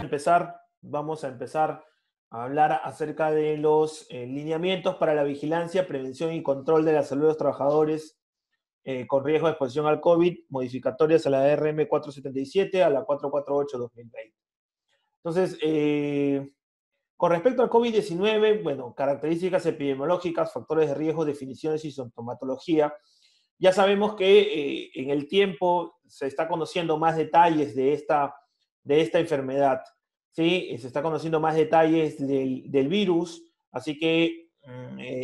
empezar a hablar acerca de los lineamientos para la vigilancia, prevención y control de la salud de los trabajadores con riesgo de exposición al COVID, modificatorias a la RM 477, a la 448-2020. Entonces, con respecto al COVID-19, bueno, características epidemiológicas, factores de riesgo, definiciones y sintomatología. Ya sabemos que en el tiempo se está conociendo más detalles de esta enfermedad, ¿sí? Se está conociendo más detalles del virus, así que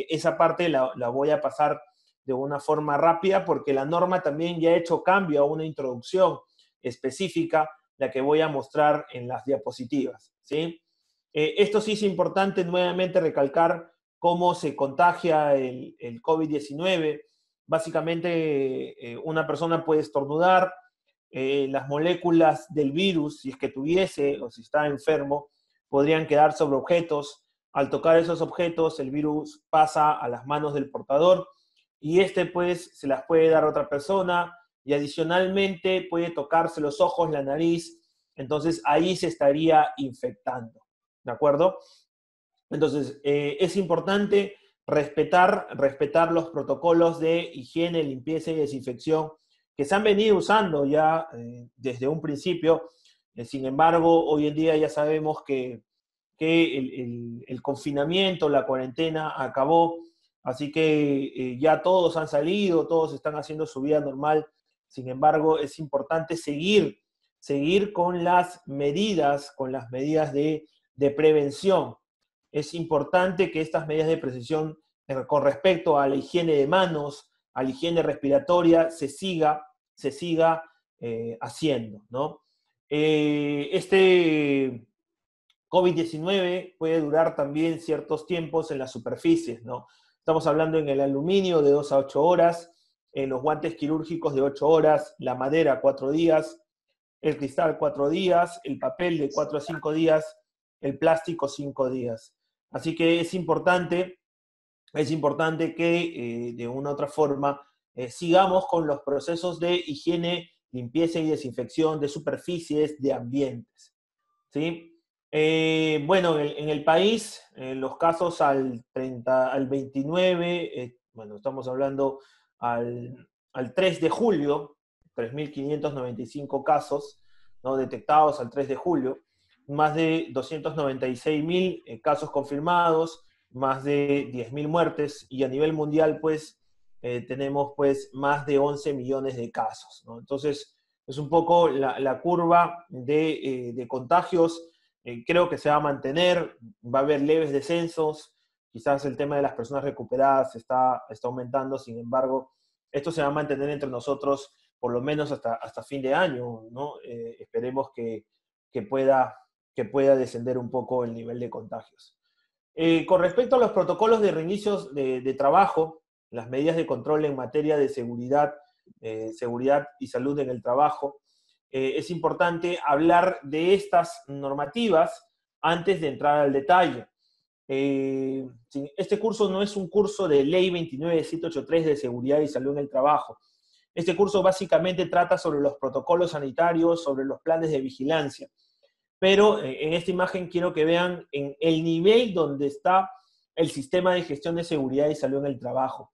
esa parte la voy a pasar de una forma rápida porque la norma también ya ha hecho cambio a una introducción específica, la que voy a mostrar en las diapositivas, ¿sí? Esto sí es importante nuevamente recalcar cómo se contagia el COVID-19. Básicamente, una persona puede estornudar, las moléculas del virus, si es que tuviese o si está enfermo, podrían quedar sobre objetos. Al tocar esos objetos, el virus pasa a las manos del portador y este pues se las puede dar a otra persona y adicionalmente puede tocarse los ojos, la nariz, entonces ahí se estaría infectando, ¿de acuerdo? Entonces, es importante respetar los protocolos de higiene, limpieza y desinfección que se han venido usando ya desde un principio. Sin embargo, hoy en día ya sabemos que el confinamiento, la cuarentena acabó, así que ya todos han salido, todos están haciendo su vida normal. Sin embargo, es importante seguir con las medidas de prevención. Es importante que estas medidas de precisión con respecto a la higiene de manos, a la higiene respiratoria, se siga haciendo, ¿no? Este COVID-19 puede durar también ciertos tiempos en las superficies, ¿no? Estamos hablando en el aluminio de 2 a 8 horas, en los guantes quirúrgicos de 8 horas, la madera 4 días, el cristal 4 días, el papel de 4 a 5 días, el plástico 5 días. Así que es importante que de una u otra forma sigamos con los procesos de higiene, limpieza y desinfección de superficies, de ambientes, ¿sí? Bueno, en el país, los casos al 29, bueno, estamos hablando al 3 de julio, 3.595 casos, ¿no?, detectados al 3 de julio, más de 296.000 casos confirmados, más de 10.000 muertes, y a nivel mundial, pues, tenemos pues más de 11 millones de casos, ¿no? Entonces, es un poco la curva de contagios. Creo que se va a mantener, va a haber leves descensos, quizás el tema de las personas recuperadas está aumentando, sin embargo, esto se va a mantener entre nosotros por lo menos hasta fin de año, ¿no? Esperemos que pueda descender un poco el nivel de contagios. Con respecto a los protocolos de reinicios de trabajo, las medidas de control en materia de seguridad y salud en el trabajo, es importante hablar de estas normativas antes de entrar al detalle. Este curso no es un curso de Ley 29783 de seguridad y salud en el trabajo. Este curso básicamente trata sobre los protocolos sanitarios, sobre los planes de vigilancia. Pero en esta imagen quiero que vean en el nivel donde está el sistema de gestión de seguridad y salud en el trabajo.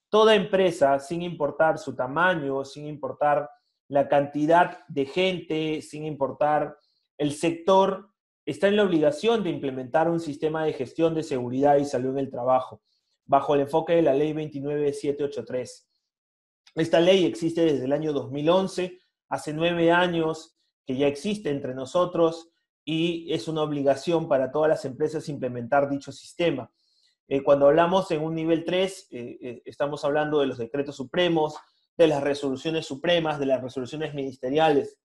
Toda empresa, sin importar su tamaño, sin importar la cantidad de gente, sin importar el sector, está en la obligación de implementar un sistema de gestión de seguridad y salud en el trabajo, bajo el enfoque de la Ley 29783. Esta ley existe desde el año 2011, hace 9 años que ya existe entre nosotros y es una obligación para todas las empresas implementar dicho sistema. Cuando hablamos en un nivel 3, estamos hablando de los decretos supremos, de las resoluciones supremas, de las resoluciones ministeriales.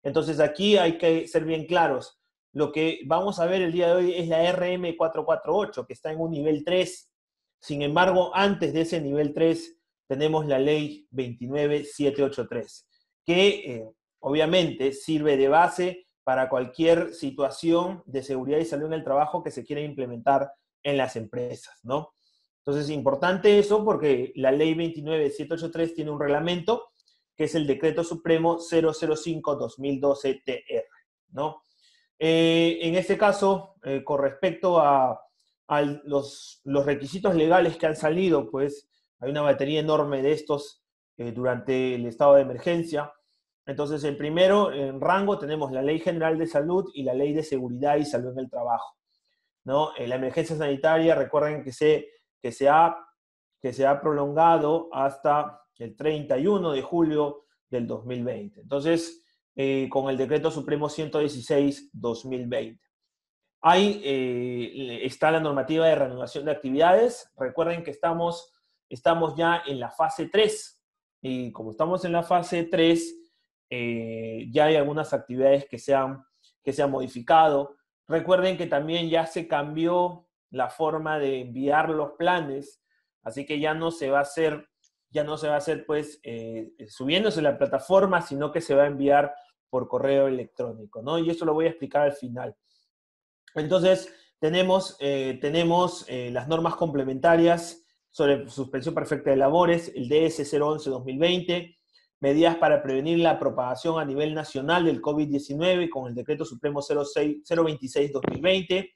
Entonces aquí hay que ser bien claros. Lo que vamos a ver el día de hoy es la RM 448, que está en un nivel 3. Sin embargo, antes de ese nivel 3, tenemos la ley 29783, que obviamente sirve de base para cualquier situación de seguridad y salud en el trabajo que se quiera implementar en las empresas, ¿no? Entonces es importante eso porque la ley 29783 tiene un reglamento que es el Decreto Supremo 005-2012-TR, ¿no? En este caso, con respecto a los requisitos legales que han salido, pues hay una batería enorme de estos durante el estado de emergencia. Entonces, en primero, en rango, tenemos la Ley General de Salud y la Ley de Seguridad y Salud en el Trabajo, ¿no? La emergencia sanitaria, recuerden que se ha, que se ha prolongado hasta el 31 de julio del 2020. Entonces, con el Decreto Supremo 116-2020. Ahí está la normativa de reanudación de actividades. Recuerden que estamos ya en la fase 3. Y como estamos en la fase 3, ya hay algunas actividades que se han modificado. Recuerden que también ya se cambió la forma de enviar los planes, así que ya no se va a hacer pues subiéndose la plataforma, sino que se va a enviar por correo electrónico, ¿no? Y eso lo voy a explicar al final. Entonces, tenemos las normas complementarias sobre suspensión perfecta de labores, el DS 011-2020, medidas para prevenir la propagación a nivel nacional del COVID-19 con el Decreto Supremo 026-2020,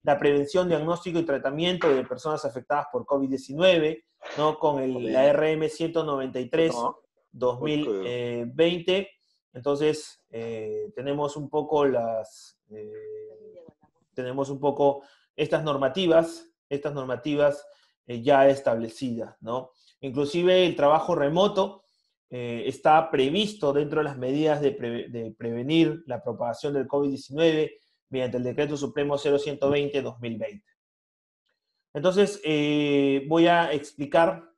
la prevención, diagnóstico y tratamiento de personas afectadas por COVID-19, ¿no? Con la RM 193-2020. Entonces, tenemos un poco tenemos un poco estas normativas ya establecidas, ¿no? Inclusive el trabajo remoto está previsto dentro de las medidas de prevenir la propagación del COVID-19 mediante el Decreto Supremo 0120-2020. Entonces, voy a explicar,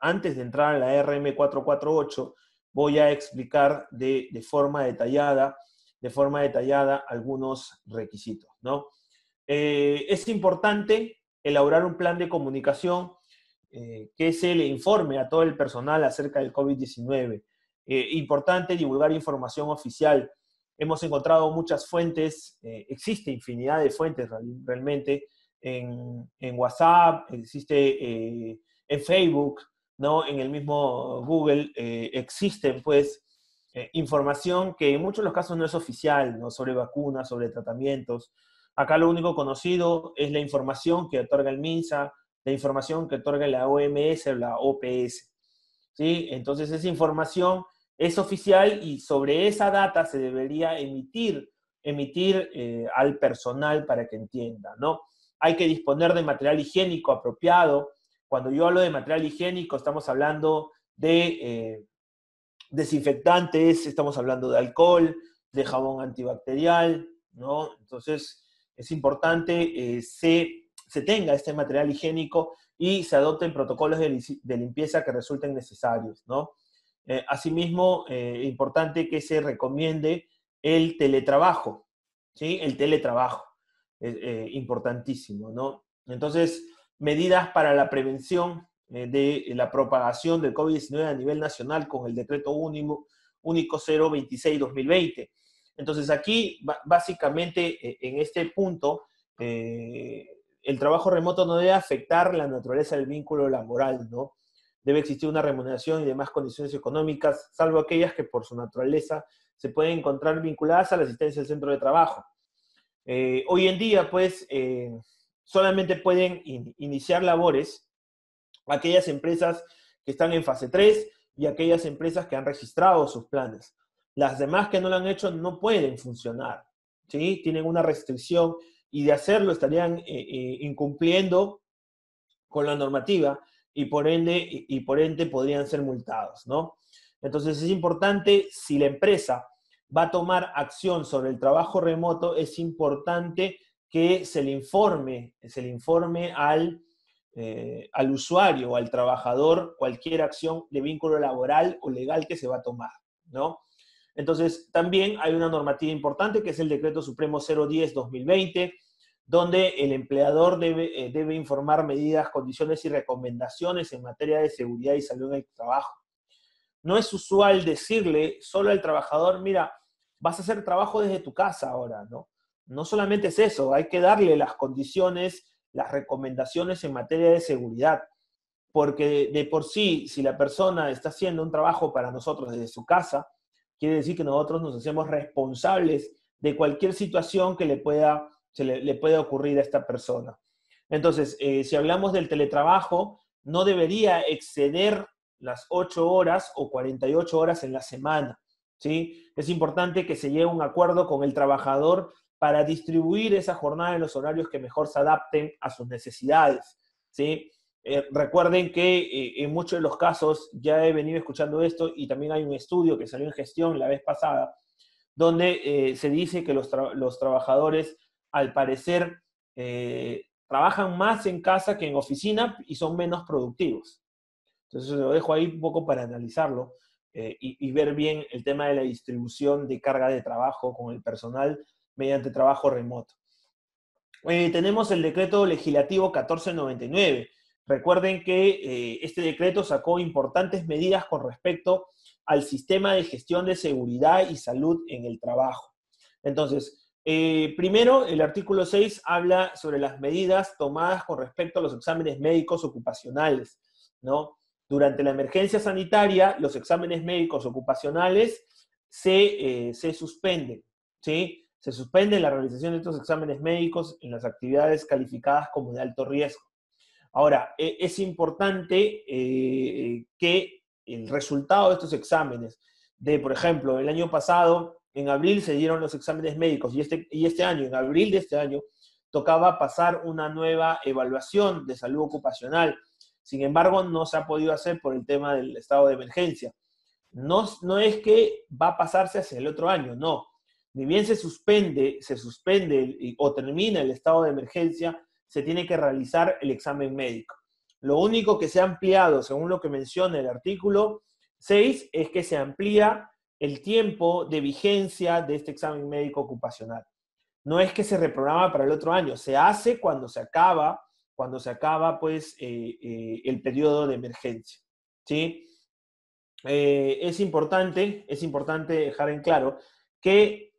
antes de entrar a la RM 448, voy a explicar de forma detallada algunos requisitos, ¿no? Es importante elaborar un plan de comunicación que se le informe a todo el personal acerca del COVID-19. Importante divulgar información oficial. Hemos encontrado muchas fuentes, existe infinidad de fuentes realmente, en WhatsApp, existe en Facebook, ¿no? En el mismo Google existen pues información que en muchos de los casos no es oficial, ¿no? Sobre vacunas, sobre tratamientos. Acá lo único conocido es la información que otorga el MINSA, la información que otorga la OMS o la OPS. ¿Sí? Entonces esa información es oficial y sobre esa data se debería emitir al personal para que entienda, ¿no? Hay que disponer de material higiénico apropiado. Cuando yo hablo de material higiénico, estamos hablando de desinfectantes, estamos hablando de alcohol, de jabón antibacterial, ¿no? Entonces, es importante se tenga este material higiénico y se adopten protocolos de limpieza que resulten necesarios, ¿no? Asimismo, importante que se recomiende el teletrabajo, ¿sí? El teletrabajo, importantísimo, ¿no? Entonces, medidas para la prevención de la propagación del COVID-19 a nivel nacional con el decreto único 026-2020. Entonces aquí, básicamente, en este punto, el trabajo remoto no debe afectar la naturaleza del vínculo laboral, ¿no? Debe existir una remuneración y demás condiciones económicas, salvo aquellas que por su naturaleza se pueden encontrar vinculadas a la asistencia del centro de trabajo. Hoy en día, pues, solamente pueden iniciar labores aquellas empresas que están en fase 3 y aquellas empresas que han registrado sus planes. Las demás que no lo han hecho no pueden funcionar, ¿sí? Tienen una restricción y de hacerlo estarían incumpliendo con la normativa y por ende podrían ser multados, ¿no? Entonces es importante, si la empresa va a tomar acción sobre el trabajo remoto, es importante que se le informe al usuario o al trabajador cualquier acción de vínculo laboral o legal que se va a tomar, ¿no? Entonces, también hay una normativa importante que es el Decreto Supremo 010-2020, donde el empleador debe informar medidas, condiciones y recomendaciones en materia de seguridad y salud en el trabajo. No es usual decirle solo al trabajador, mira, vas a hacer trabajo desde tu casa ahora, ¿no? No solamente es eso, hay que darle las condiciones, las recomendaciones en materia de seguridad, porque de por sí, si la persona está haciendo un trabajo para nosotros desde su casa, quiere decir que nosotros nos hacemos responsables de cualquier situación que le pueda ocurrir a esta persona. Entonces, si hablamos del teletrabajo, no debería exceder las 8 horas o 48 horas en la semana, ¿sí? Es importante que se llegue a un acuerdo con el trabajador para distribuir esa jornada en los horarios que mejor se adapten a sus necesidades, ¿sí? Recuerden que en muchos de los casos, ya he venido escuchando esto y también hay un estudio que salió en gestión la vez pasada, donde se dice que los trabajadores, al parecer, trabajan más en casa que en oficina y son menos productivos. Entonces lo dejo ahí un poco para analizarlo y ver bien el tema de la distribución de carga de trabajo con el personal mediante trabajo remoto. Tenemos el decreto legislativo 1499. Recuerden que este decreto sacó importantes medidas con respecto al sistema de gestión de seguridad y salud en el trabajo. Entonces, primero, el artículo 6 habla sobre las medidas tomadas con respecto a los exámenes médicos ocupacionales, ¿no? Durante la emergencia sanitaria, los exámenes médicos ocupacionales se suspenden, ¿sí? Se suspende la realización de estos exámenes médicos en las actividades calificadas como de alto riesgo. Ahora, es importante que el resultado de estos exámenes, por ejemplo, el año pasado, en abril se dieron los exámenes médicos y este año, en abril de este año, tocaba pasar una nueva evaluación de salud ocupacional. Sin embargo, no se ha podido hacer por el tema del estado de emergencia. No es que va a pasarse hacia el otro año, no. Ni bien se suspende o termina el estado de emergencia, se tiene que realizar el examen médico. Lo único que se ha ampliado, según lo que menciona el artículo 6, es que se amplía el tiempo de vigencia de este examen médico ocupacional. No es que se reprograma para el otro año, se hace cuando se acaba pues, el periodo de emergencia, ¿sí? Es importante dejar en claro que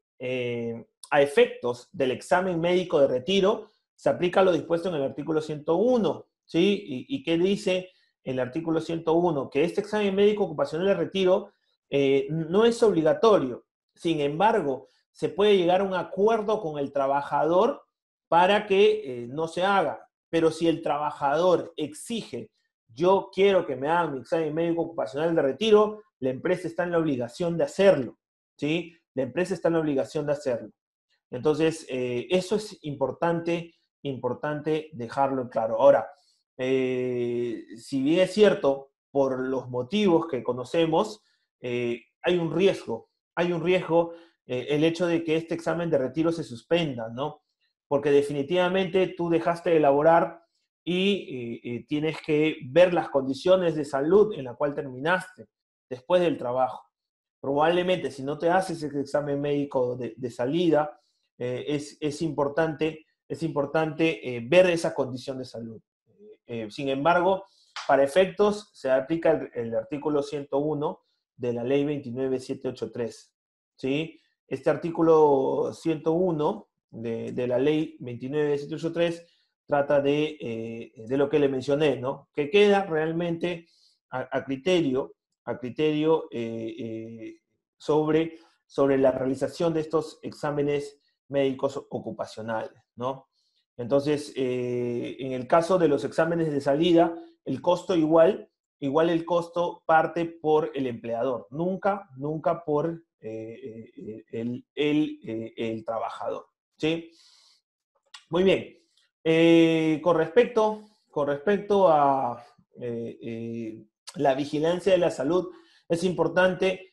a efectos del examen médico de retiro se aplica lo dispuesto en el artículo 101, ¿sí? ¿Y qué dice el artículo 101? Que este examen médico ocupacional de retiro no es obligatorio. Sin embargo, se puede llegar a un acuerdo con el trabajador para que no se haga. Pero si el trabajador exige: yo quiero que me hagan mi examen médico ocupacional de retiro, la empresa está en la obligación de hacerlo, ¿sí? La empresa está en la obligación de hacerlo. Entonces, eso es importante dejarlo claro. Ahora, si bien es cierto, por los motivos que conocemos, hay un riesgo el hecho de que este examen de retiro se suspenda, ¿no? Porque definitivamente tú dejaste de elaborar y tienes que ver las condiciones de salud en la cual terminaste después del trabajo. Probablemente si no te haces ese examen médico de salida, es importante ver esa condición de salud. Sin embargo, para efectos se aplica el artículo 101 de la ley 29783, ¿sí? Este artículo 101 de la ley 29783 trata de lo que le mencioné, ¿no? Que queda realmente a criterio sobre la realización de estos exámenes médicos ocupacionales, ¿no? Entonces, en el caso de los exámenes de salida, el costo igual el costo parte por el empleador, nunca por el trabajador, ¿sí? Muy bien. Con respecto a la vigilancia de la salud, es importante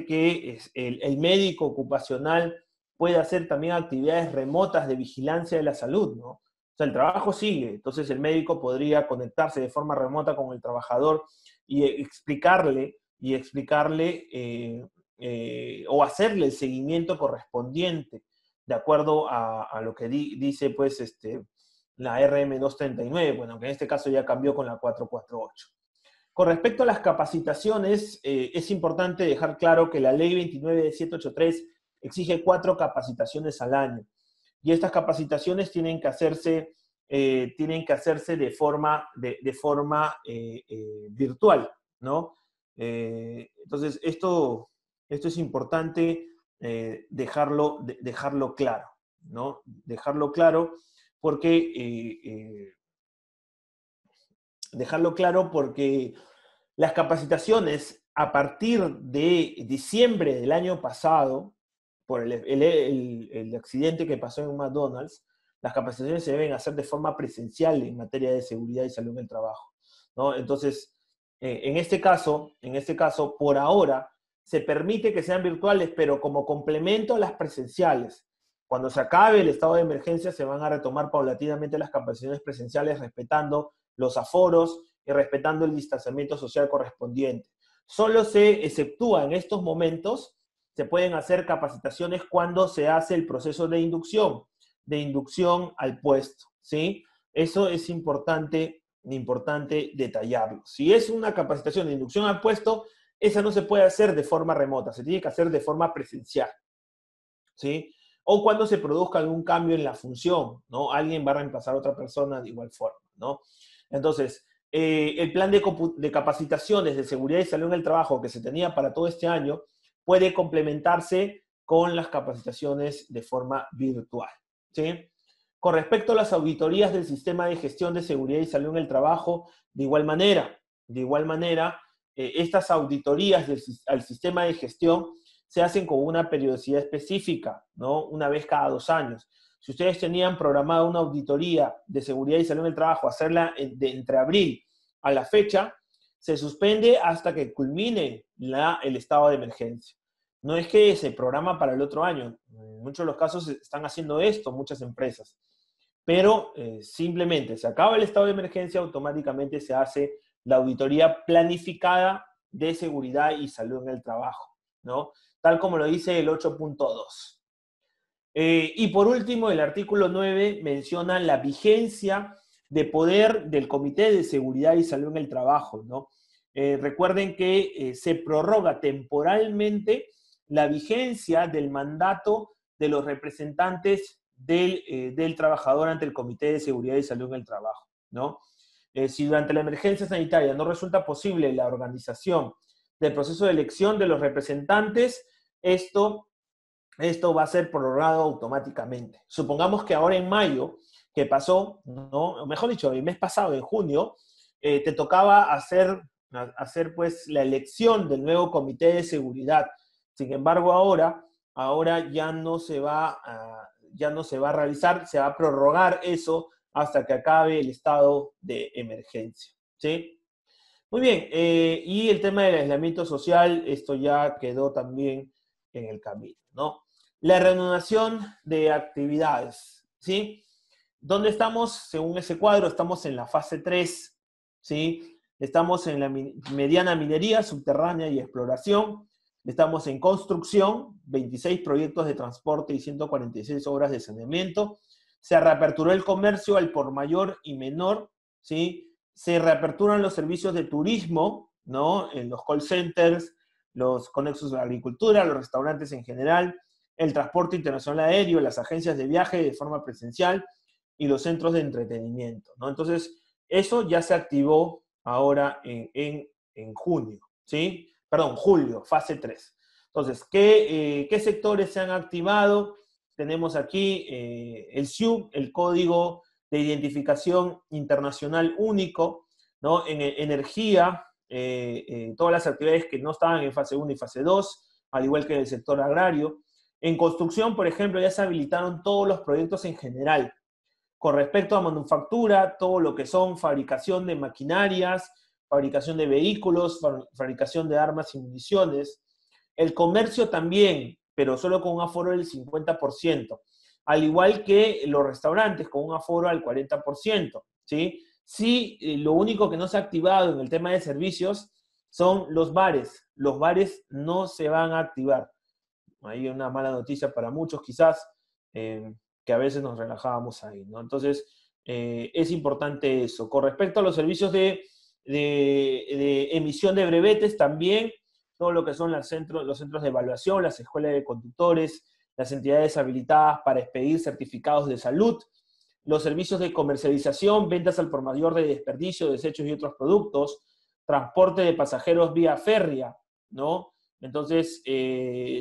que el médico ocupacional pueda hacer también actividades remotas de vigilancia de la salud, ¿no? O sea, el trabajo sigue, entonces el médico podría conectarse de forma remota con el trabajador y explicarle o hacerle el seguimiento correspondiente de acuerdo a lo que dice pues la RM239, bueno, que en este caso ya cambió con la 448. Con respecto a las capacitaciones, es importante dejar claro que la ley 29783 exige 4 capacitaciones al año. Y estas capacitaciones tienen que hacerse de forma virtual, ¿no? Entonces, esto es importante dejarlo claro, ¿no? Dejarlo claro porque las capacitaciones a partir de diciembre del año pasado, por el accidente que pasó en McDonald's, las capacitaciones se deben hacer de forma presencial en materia de seguridad y salud en el trabajo, ¿no? Entonces, en este caso, por ahora, se permite que sean virtuales, pero como complemento a las presenciales. Cuando se acabe el estado de emergencia, se van a retomar paulatinamente las capacitaciones presenciales, respetando los aforos y respetando el distanciamiento social correspondiente. Solo se exceptúa en estos momentos, se pueden hacer capacitaciones cuando se hace el proceso de inducción al puesto, ¿sí? Eso es importante detallarlo. Si es una capacitación de inducción al puesto, esa no se puede hacer de forma remota, se tiene que hacer de forma presencial, ¿sí? O cuando se produzca algún cambio en la función, ¿no? Alguien va a reemplazar a otra persona de igual forma, ¿no? Entonces, el plan de capacitaciones de seguridad y salud en el trabajo que se tenía para todo este año puede complementarse con las capacitaciones de forma virtual, ¿sí? Con respecto a las auditorías del sistema de gestión de seguridad y salud en el trabajo, de igual manera, estas auditorías al sistema de gestión se hacen con una periodicidad específica, ¿no? Una vez cada 2 años. Si ustedes tenían programada una auditoría de seguridad y salud en el trabajo, hacerla entre abril a la fecha, se suspende hasta que culmine el estado de emergencia. No es que se programa para el otro año. En muchos de los casos están haciendo esto muchas empresas. Pero simplemente se acaba el estado de emergencia, automáticamente se hace la auditoría planificada de seguridad y salud en el trabajo, ¿no? Tal como lo dice el 8.2. Y por último, el artículo 9 menciona la vigencia de poder del Comité de Seguridad y Salud en el Trabajo, ¿no? Recuerden que se prorroga temporalmente la vigencia del mandato de los representantes del trabajador ante el Comité de Seguridad y Salud en el Trabajo, ¿no? Si durante la emergencia sanitaria no resulta posible la organización del proceso de elección de los representantes, esto va a ser prorrogado automáticamente. Supongamos que ahora en mayo, que pasó, ¿no? Mejor dicho, el mes pasado, en junio, te tocaba hacer pues la elección del nuevo comité de seguridad. Sin embargo, ahora ya no se va a realizar, se va a prorrogar eso hasta que acabe el estado de emergencia, ¿sí? Muy bien, y el tema del aislamiento social, esto ya quedó también en el camino, ¿no? La reanudación de actividades, ¿sí? ¿Dónde estamos? Según ese cuadro, estamos en la fase 3, ¿sí? Estamos en la mediana minería, subterránea y exploración. Estamos en construcción, 26 proyectos de transporte y 146 obras de saneamiento. Se reaperturó el comercio al por mayor y menor, ¿sí? Se reaperturan los servicios de turismo, ¿no? En los call centers, los conexos de la agricultura, los restaurantes en general, el transporte internacional aéreo, las agencias de viaje de forma presencial y los centros de entretenimiento, ¿no? Entonces, eso ya se activó ahora en junio, ¿sí? Perdón, julio, fase 3. Entonces, ¿qué sectores se han activado? Tenemos aquí el SIUB, el Código de Identificación Internacional Único, ¿no? En energía, todas las actividades que no estaban en fase 1 y fase 2, al igual que en el sector agrario. En construcción, por ejemplo, ya se habilitaron todos los proyectos en general. Con respecto a manufactura, todo lo que son fabricación de maquinarias, fabricación de vehículos, fabricación de armas y municiones. El comercio también, pero solo con un aforo del 50%. Al igual que los restaurantes, con un aforo al 40%, ¿sí? Sí, lo único que no se ha activado en el tema de servicios son los bares. Los bares no se van a activar. Hay una mala noticia para muchos quizás, que a veces nos relajábamos ahí, ¿no? Entonces, es importante eso. Con respecto a los servicios de emisión de brevetes, también todo lo que son los centros de evaluación, las escuelas de conductores, las entidades habilitadas para expedir certificados de salud, los servicios de comercialización, ventas al por mayor de desperdicio, desechos y otros productos, transporte de pasajeros vía férrea, ¿no? Entonces,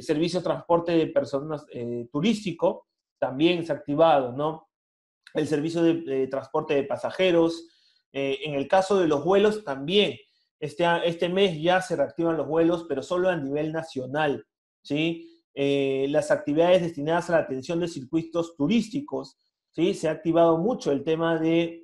servicio de transporte de personas turístico también se ha activado, ¿no? El servicio de transporte de pasajeros. En el caso de los vuelos también. Este mes ya se reactivan los vuelos, pero solo a nivel nacional, ¿sí? Las actividades destinadas a la atención de circuitos turísticos, ¿sí? Se ha activado mucho el tema de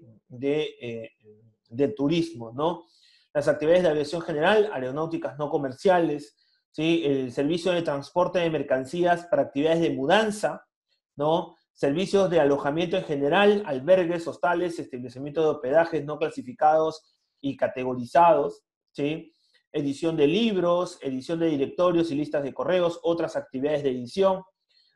turismo, ¿no? Las actividades de aviación general, aeronáuticas no comerciales, ¿sí? El servicio de transporte de mercancías para actividades de mudanza, ¿no? Servicios de alojamiento en general, albergues, hostales, establecimientos de hospedajes no clasificados y categorizados, ¿sí? Edición de libros, edición de directorios y listas de correos, otras actividades de edición,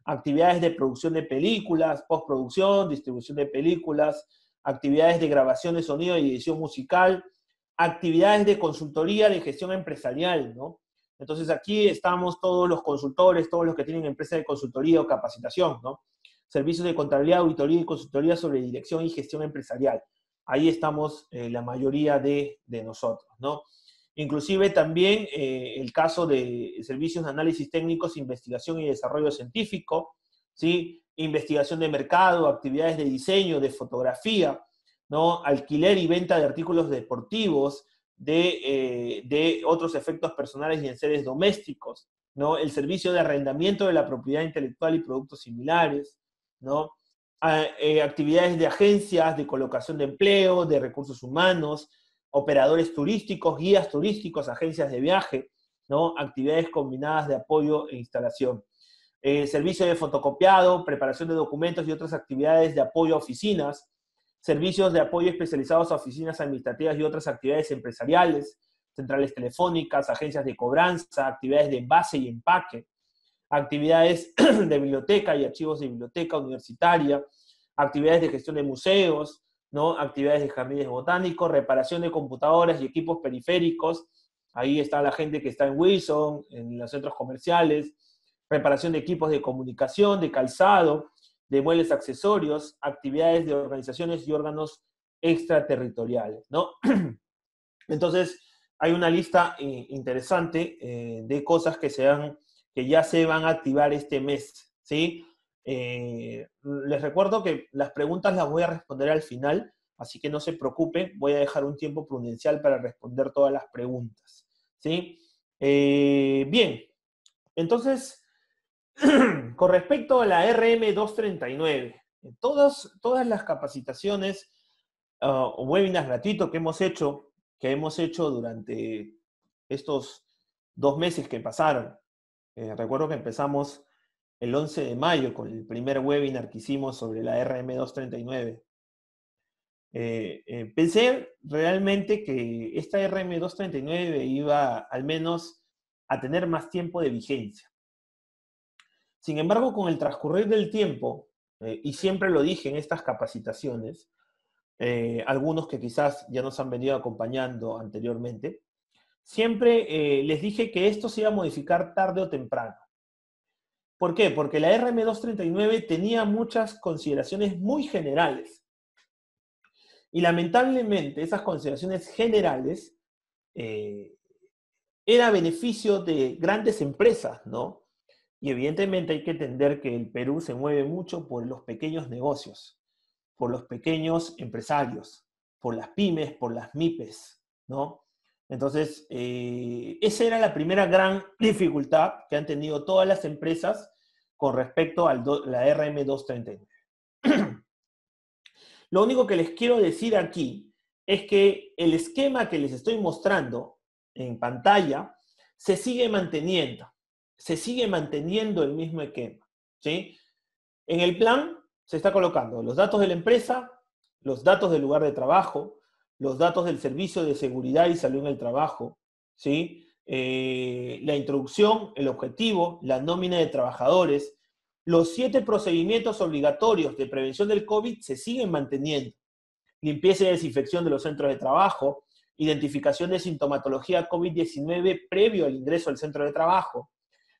actividades de producción de películas, postproducción, distribución de películas, actividades de grabación de sonido y edición musical, actividades de consultoría de gestión empresarial, ¿no? Entonces aquí estamos todos los consultores, todos los que tienen empresas de consultoría o capacitación, ¿no? Servicios de contabilidad, auditoría y consultoría sobre dirección y gestión empresarial. Ahí estamos la mayoría de nosotros, ¿no? Inclusive también el caso de servicios de análisis técnicos, investigación y desarrollo científico, ¿sí? Investigación de mercado, actividades de diseño, de fotografía, ¿no? Alquiler y venta de artículos deportivos, de otros efectos personales y enseres domésticos, ¿no? El servicio de arrendamiento de la propiedad intelectual y productos similares, ¿no? Actividades de agencias, de colocación de empleo, de recursos humanos, operadores turísticos, guías turísticos, agencias de viaje, ¿no? Actividades combinadas de apoyo e instalación. Servicio de fotocopiado, preparación de documentos y otras actividades de apoyo a oficinas, servicios de apoyo especializados a oficinas administrativas y otras actividades empresariales, centrales telefónicas, agencias de cobranza, actividades de envase y empaque, actividades de biblioteca y archivos de biblioteca universitaria, actividades de gestión de museos, ¿no? Actividades de jardines botánicos, reparación de computadoras y equipos periféricos. Ahí está la gente que está en Wilson, en los centros comerciales, reparación de equipos de comunicación, de calzado, de muebles accesorios, actividades de organizaciones y órganos extraterritoriales, ¿no? Entonces, hay una lista interesante de cosas que ya se van a activar este mes, ¿sí? Les recuerdo que las preguntas las voy a responder al final, así que no se preocupen, voy a dejar un tiempo prudencial para responder todas las preguntas, ¿sí? Bien, entonces, con respecto a la RM239, todas las capacitaciones o webinars gratuitos que hemos hecho durante estos 2 meses que pasaron. Recuerdo que empezamos el 11 de mayo con el primer webinar que hicimos sobre la RM239. Pensé realmente que esta RM239 iba al menos a tener más tiempo de vigencia. Sin embargo, con el transcurrir del tiempo, y siempre lo dije en estas capacitaciones, algunos que quizás ya nos han venido acompañando anteriormente, siempre les dije que esto se iba a modificar tarde o temprano. ¿Por qué? Porque la RM239 tenía muchas consideraciones muy generales. Y lamentablemente esas consideraciones generales era a beneficio de grandes empresas, ¿no? Y evidentemente hay que entender que el Perú se mueve mucho por los pequeños negocios, por los pequeños empresarios, por las pymes, por las MIPES, ¿no? Entonces, esa era la primera gran dificultad que han tenido todas las empresas con respecto a la RM239. Lo único que les quiero decir aquí es que el esquema que les estoy mostrando en pantalla se sigue manteniendo el mismo esquema, ¿sí? En el plan se está colocando los datos de la empresa, los datos del lugar de trabajo, los datos del servicio de seguridad y salud en el trabajo, ¿sí? La introducción, el objetivo, la nómina de trabajadores, los 7 procedimientos obligatorios de prevención del COVID se siguen manteniendo. Limpieza y desinfección de los centros de trabajo, identificación de sintomatología COVID-19 previo al ingreso al centro de trabajo,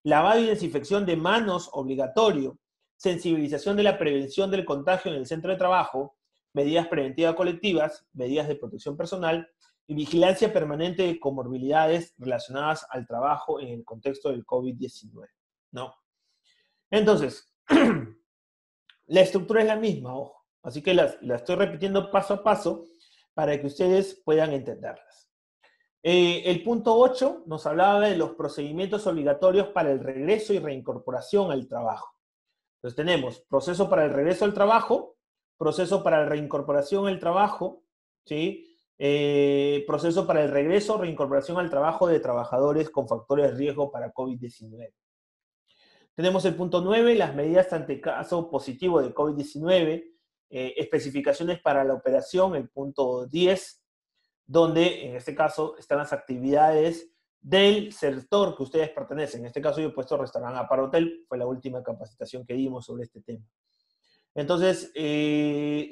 lavado y desinfección de manos obligatorio, sensibilización de la prevención del contagio en el centro de trabajo, medidas preventivas colectivas, medidas de protección personal y vigilancia permanente de comorbilidades relacionadas al trabajo en el contexto del COVID-19, ¿no? Entonces, la estructura es la misma, ojo. Así que la estoy repitiendo paso a paso para que ustedes puedan entenderlas. El punto 8 nos hablaba de los procedimientos obligatorios para el regreso y reincorporación al trabajo. Entonces tenemos proceso para el regreso al trabajo, proceso para la reincorporación al trabajo, ¿sí? Proceso para el regreso o reincorporación al trabajo de trabajadores con factores de riesgo para COVID-19. Tenemos el punto 9, las medidas ante caso positivo de COVID-19, especificaciones para la operación, el punto 10, donde en este caso están las actividades del sector que ustedes pertenecen. En este caso yo he puesto restaurante Apar Hotel, fue la última capacitación que dimos sobre este tema. Entonces,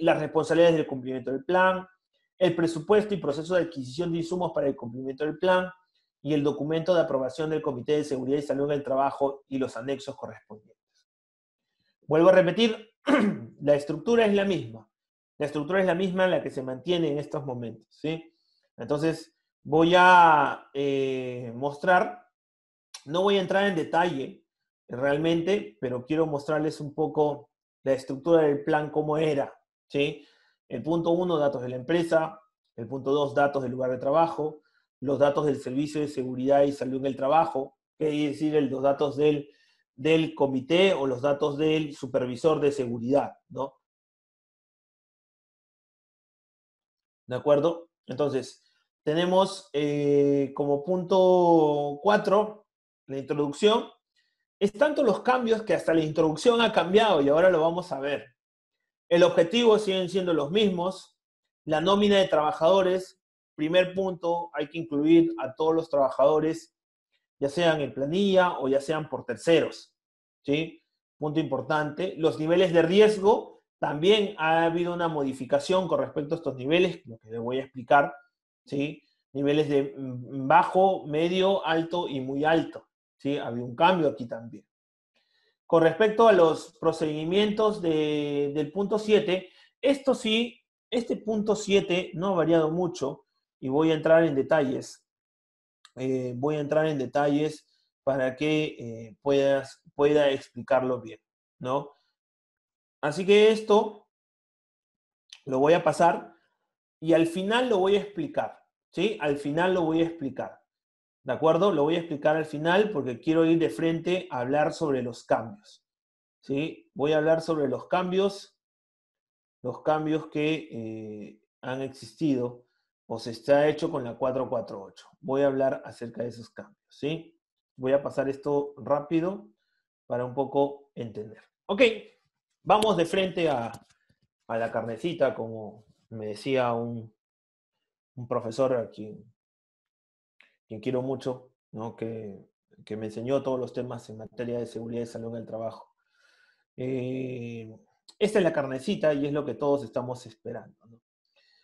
las responsabilidades del cumplimiento del plan, el presupuesto y proceso de adquisición de insumos para el cumplimiento del plan, y el documento de aprobación del Comité de Seguridad y Salud en el Trabajo y los anexos correspondientes. Vuelvo a repetir, la estructura es la misma. La estructura es la misma en la que se mantiene en estos momentos, ¿sí? Entonces, voy a mostrar, no voy a entrar en detalle realmente, pero quiero mostrarles un poco la estructura del plan, cómo era, ¿sí? El punto 1, datos de la empresa. El punto 2, datos del lugar de trabajo. Los datos del Servicio de Seguridad y Salud en el Trabajo, que quiere decir los datos del comité o los datos del supervisor de seguridad, ¿no? ¿De acuerdo? Entonces, tenemos como punto 4, la introducción. Es tanto los cambios que hasta la introducción ha cambiado y ahora lo vamos a ver. El objetivo siguen siendo los mismos. La nómina de trabajadores, primer punto, hay que incluir a todos los trabajadores, ya sean en planilla o ya sean por terceros, ¿sí? Punto importante. Los niveles de riesgo, también ha habido una modificación con respecto a estos niveles, lo que les voy a explicar, ¿sí? Niveles de bajo, medio, alto y muy alto, ¿sí? Ha habido un cambio aquí también. Con respecto a los procedimientos del punto 7, esto sí, este punto 7 no ha variado mucho y voy a entrar en detalles. Voy a entrar en detalles para que pueda explicarlo bien, ¿no? Así que esto lo voy a pasar y al final lo voy a explicar, ¿sí? Al final lo voy a explicar, ¿de acuerdo? Lo voy a explicar al final porque quiero ir de frente a hablar sobre los cambios, ¿sí? Voy a hablar sobre los cambios que han existido o se está hecho con la 448. Voy a hablar acerca de esos cambios, ¿sí? Voy a pasar esto rápido para un poco entender. Ok, vamos de frente a la carnecita, como me decía un profesor a quien quiero mucho, ¿no? que me enseñó todos los temas en materia de seguridad y salud en el trabajo. Esta es la carnecita y es lo que todos estamos esperando, ¿no?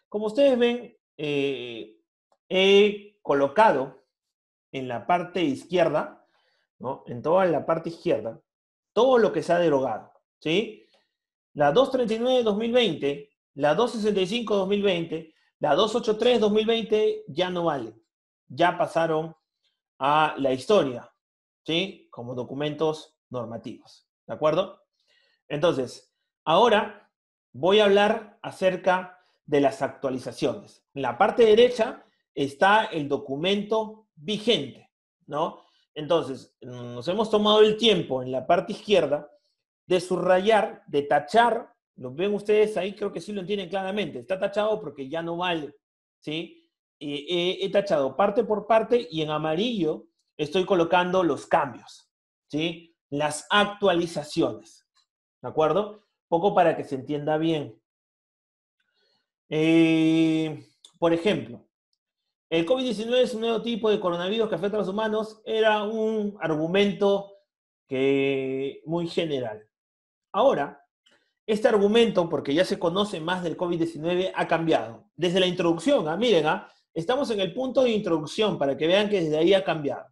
Como ustedes ven, he colocado en la parte izquierda, ¿no? En toda la parte izquierda, todo lo que se ha derogado, ¿sí? La 239-2020, la 265-2020, la 283-2020 ya no valen. Ya pasaron a la historia, ¿sí? Como documentos normativos, ¿de acuerdo? Entonces, ahora voy a hablar acerca de las actualizaciones. En la parte derecha está el documento vigente, ¿no? Entonces, nos hemos tomado el tiempo en la parte izquierda de subrayar, de tachar, lo ven ustedes ahí, creo que sí lo entienden claramente, está tachado porque ya no vale, ¿sí? He tachado parte por parte y en amarillo estoy colocando los cambios, ¿sí? Las actualizaciones, ¿de acuerdo? Poco para que se entienda bien. Por ejemplo, el COVID-19 es un nuevo tipo de coronavirus que afecta a los humanos, era un argumento muy general. Ahora, este argumento, porque ya se conoce más del COVID-19, ha cambiado. Desde la introducción, miren, estamos en el punto de introducción para que vean que desde ahí ha cambiado.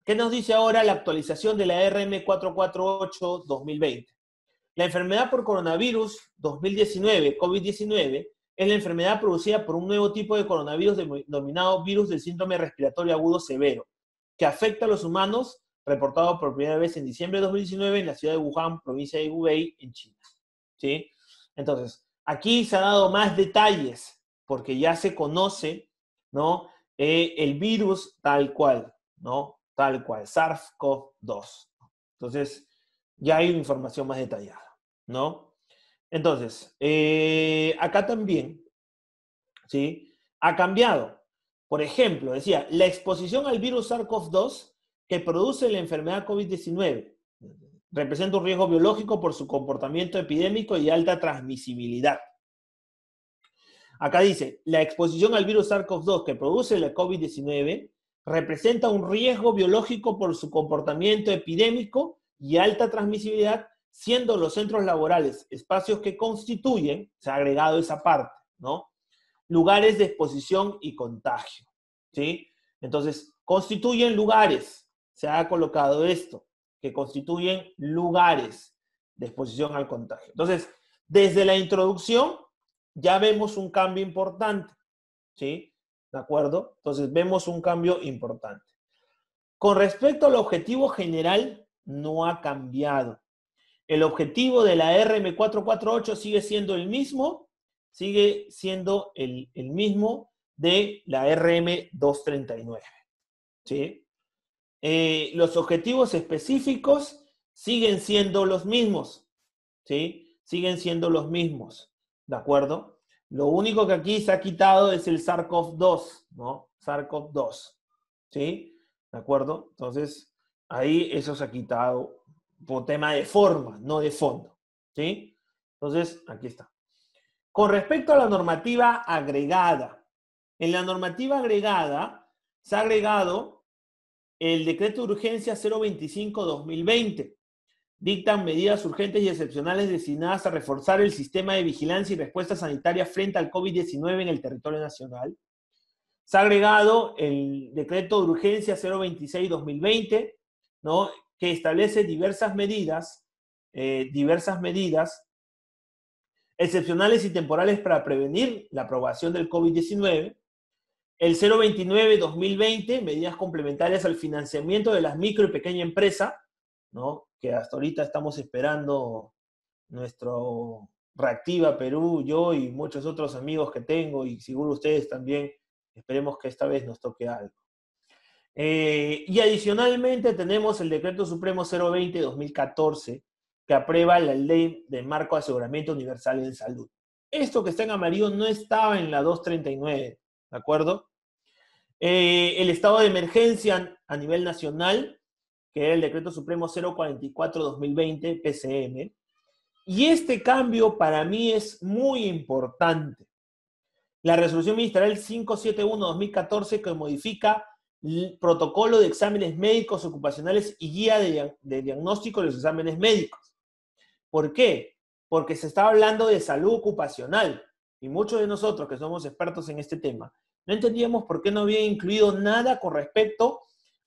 ¿Qué nos dice ahora la actualización de la RM448-2020? La enfermedad por coronavirus 2019, COVID-19, es la enfermedad producida por un nuevo tipo de coronavirus denominado virus del síndrome respiratorio agudo severo, que afecta a los humanos, reportado por primera vez en diciembre de 2019 en la ciudad de Wuhan, provincia de Hubei, en China. ¿Sí? Entonces, aquí se ha dado más detalles, porque ya se conoce, ¿no? El virus tal cual, ¿no? Tal cual, SARS-CoV-2. Entonces, ya hay información más detallada, ¿no? Entonces, acá también, ¿sí? Ha cambiado. Por ejemplo, decía, la exposición al virus SARS-CoV-2 que produce la enfermedad COVID-19 representa un riesgo biológico por su comportamiento epidémico y alta transmisibilidad. Acá dice, la exposición al virus SARS-CoV-2 que produce la COVID-19 representa un riesgo biológico por su comportamiento epidémico y alta transmisibilidad, siendo los centros laborales espacios que constituyen, se ha agregado esa parte, ¿no? Lugares de exposición y contagio, ¿sí? Entonces, constituyen lugares, se ha colocado esto, que constituyen lugares de exposición al contagio. Entonces, desde la introducción ya vemos un cambio importante, ¿sí? ¿De acuerdo? Entonces, vemos un cambio importante. Con respecto al objetivo general, no ha cambiado. El objetivo de la RM448 sigue siendo el mismo, de la RM239. ¿Sí? Los objetivos específicos siguen siendo los mismos. ¿Sí? Siguen siendo los mismos. ¿De acuerdo? Lo único que aquí se ha quitado es el SARS-CoV-2, ¿no? SARS-CoV-2. ¿Sí? ¿De acuerdo? Entonces, ahí eso se ha quitado por tema de forma, no de fondo. ¿Sí? Entonces, aquí está. Con respecto a la normativa agregada, en la normativa agregada se ha agregado el decreto de urgencia 025-2020. Dictan medidas urgentes y excepcionales destinadas a reforzar el sistema de vigilancia y respuesta sanitaria frente al COVID-19 en el territorio nacional. Se ha agregado el decreto de urgencia 026-2020, ¿no? Que establece diversas medidas excepcionales y temporales para prevenir la propagación del COVID-19. El 029-2020, medidas complementarias al financiamiento de las micro y pequeña empresa, ¿no? Que hasta ahorita estamos esperando nuestro Reactiva Perú, yo y muchos otros amigos que tengo, y seguro ustedes también, esperemos que esta vez nos toque algo. Y adicionalmente tenemos el Decreto Supremo 020-2014, que aprueba la Ley de Marco de Aseguramiento Universal en Salud. Esto que está en amarillo no estaba en la 239, ¿de acuerdo? El estado de emergencia a nivel nacional, que era el Decreto Supremo 044-2020, PCM. Y este cambio para mí es muy importante. La resolución ministerial 571-2014 que modifica el protocolo de exámenes médicos ocupacionales y guía de diagnóstico de los exámenes médicos. ¿Por qué? Porque se está hablando de salud ocupacional y muchos de nosotros que somos expertos en este tema no entendíamos por qué no había incluido nada con respecto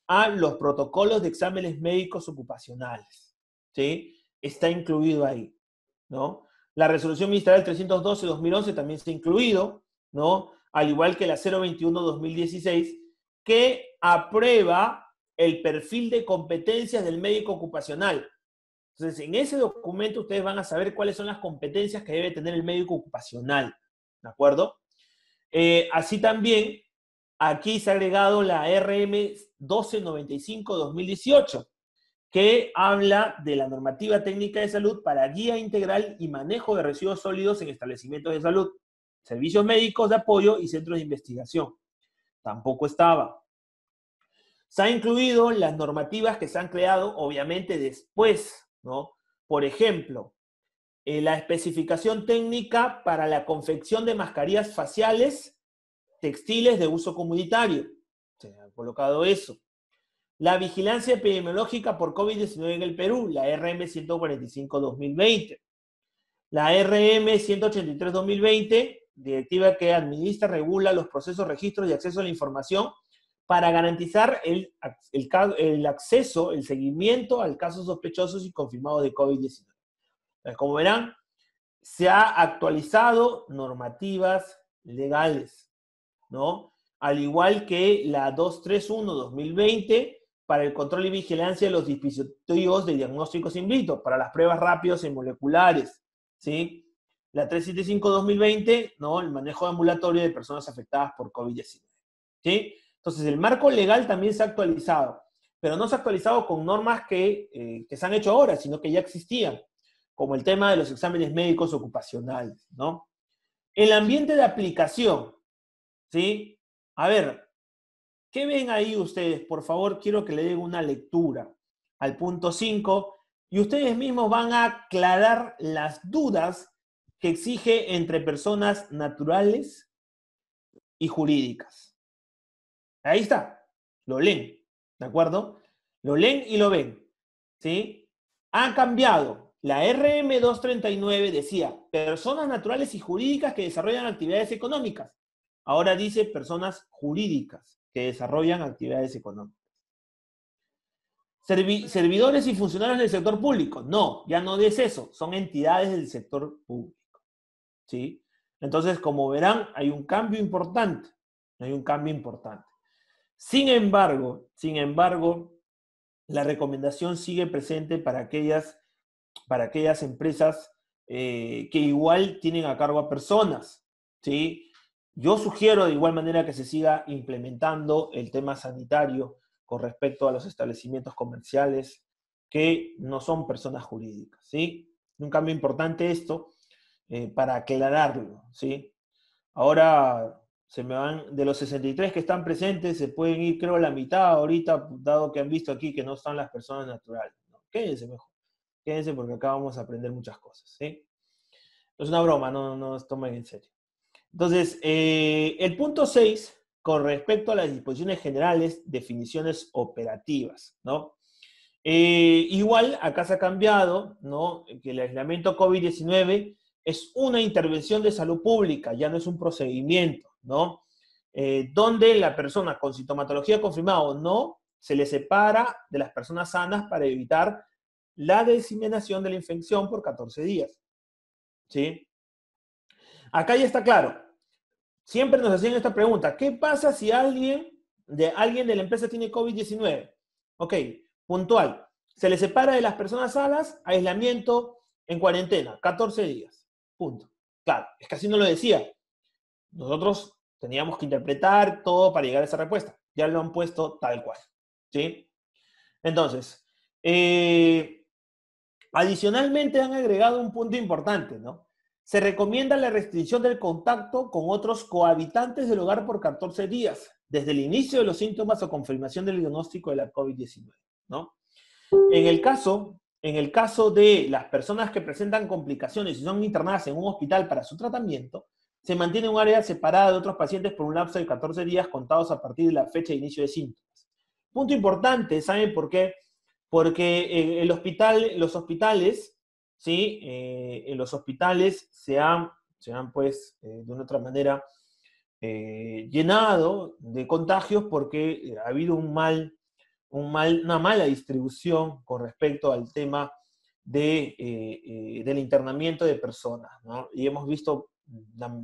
a los protocolos de exámenes médicos ocupacionales. ¿Sí? Está incluido ahí, ¿no? La resolución ministerial 312-2011 también se ha incluido, ¿no? Al igual que la 021-2016, que aprueba el perfil de competencias del médico ocupacional. Entonces, en ese documento ustedes van a saber cuáles son las competencias que debe tener el médico ocupacional, ¿de acuerdo? Así también, aquí se ha agregado la RM 1295-2018, que habla de la normativa técnica de salud para guía integral y manejo de residuos sólidos en establecimientos de salud, servicios médicos de apoyo y centros de investigación. Tampoco estaba. Se han incluido las normativas que se han creado, obviamente, después, ¿no? Por ejemplo, la especificación técnica para la confección de mascarillas faciales textiles de uso comunitario. Se ha colocado eso. La vigilancia epidemiológica por COVID-19 en el Perú, la RM 145-2020. La RM 183-2020, directiva que administra, regula los procesos, registros y acceso a la información para garantizar el acceso, el seguimiento al casos sospechosos y confirmados de COVID-19. Como verán, se ha actualizado normativas legales, ¿no? Al igual que la 231/2020 para el control y vigilancia de los dispositivos de diagnósticos in vitro, para las pruebas rápidas y moleculares, ¿sí? La 375/2020, ¿no? El manejo ambulatorio de personas afectadas por COVID-19, ¿sí? Entonces, el marco legal también se ha actualizado, pero no se ha actualizado con normas que se han hecho ahora, sino que ya existían, como el tema de los exámenes médicos ocupacionales, ¿no? El ambiente de aplicación, ¿sí? A ver, ¿qué ven ahí ustedes? Por favor, quiero que le den una lectura al punto 5 y ustedes mismos van a aclarar las dudas que exige entre personas naturales y jurídicas. Ahí está, lo leen, ¿de acuerdo? Lo leen y lo ven, ¿sí? Han cambiado. La RM 239 decía personas naturales y jurídicas que desarrollan actividades económicas. Ahora dice personas jurídicas que desarrollan actividades económicas. Servidores y funcionarios del sector público. No, ya no es eso, son entidades del sector público, ¿sí? Entonces, como verán, hay un cambio importante, hay un cambio importante. Sin embargo, la recomendación sigue presente para aquellas empresas que igual tienen a cargo a personas, ¿sí? Yo sugiero de igual manera que se siga implementando el tema sanitario con respecto a los establecimientos comerciales que no son personas jurídicas, ¿sí? Un cambio importante esto para aclararlo, ¿sí? Ahora se me van, de los 63 que están presentes, se pueden ir creo la mitad ahorita, dado que han visto aquí que no están las personas naturales, ¿no? Quédense mejor. Quédense porque acá vamos a aprender muchas cosas, ¿sí? Es una broma, no os tomen en serio. Entonces, el punto 6, con respecto a las disposiciones generales, definiciones operativas, ¿no? Igual, acá se ha cambiado, ¿no? Que el aislamiento COVID-19 es una intervención de salud pública, ya no es un procedimiento, ¿no? Donde la persona con sintomatología confirmada o no, se le separa de las personas sanas para evitar la diseminación de la infección por 14 días. ¿Sí? Acá ya está claro. Siempre nos hacían esta pregunta. ¿Qué pasa si alguien de la empresa tiene COVID-19? Ok, puntual. Se le separa de las personas sanas, aislamiento en cuarentena, 14 días. Punto. Claro, es que así no lo decía. Nosotros teníamos que interpretar todo para llegar a esa respuesta. Ya lo han puesto tal cual. ¿Sí? Entonces, adicionalmente han agregado un punto importante, ¿no? Se recomienda la restricción del contacto con otros cohabitantes del hogar por 14 días, desde el inicio de los síntomas o confirmación del diagnóstico de la COVID-19, ¿no? En el caso de las personas que presentan complicaciones y son internadas en un hospital para su tratamiento, se mantiene un área separada de otros pacientes por un lapso de 14 días contados a partir de la fecha de inicio de síntomas. Punto importante, ¿saben por qué? Porque los hospitales, ¿sí? En los hospitales se han pues, de una otra manera, llenado de contagios porque ha habido una mala distribución con respecto al tema del internamiento de personas, ¿no? Y hemos visto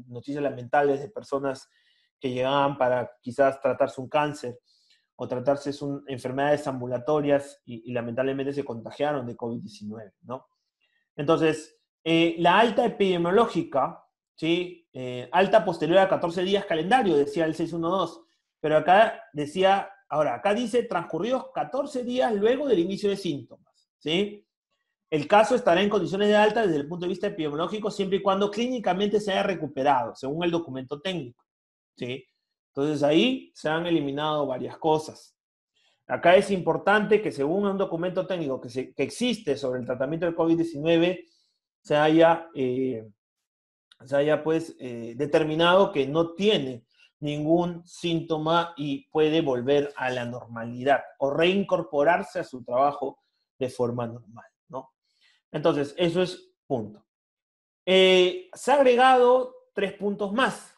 noticias lamentables de personas que llegaban para quizás tratarse un cáncer o tratarse enfermedades ambulatorias y lamentablemente se contagiaron de COVID-19, ¿no? Entonces, la alta epidemiológica, ¿sí? Alta posterior a 14 días calendario, decía el 612, pero acá decía, ahora, acá dice transcurridos 14 días luego del inicio de síntomas, ¿sí? El caso estará en condiciones de alta desde el punto de vista epidemiológico siempre y cuando clínicamente se haya recuperado, según el documento técnico, ¿sí? Entonces ahí se han eliminado varias cosas. Acá es importante que según un documento técnico que existe sobre el tratamiento del COVID-19, se haya pues determinado que no tiene ningún síntoma y puede volver a la normalidad o reincorporarse a su trabajo de forma normal, ¿no? Entonces, eso es punto. Se ha agregado 3 puntos más.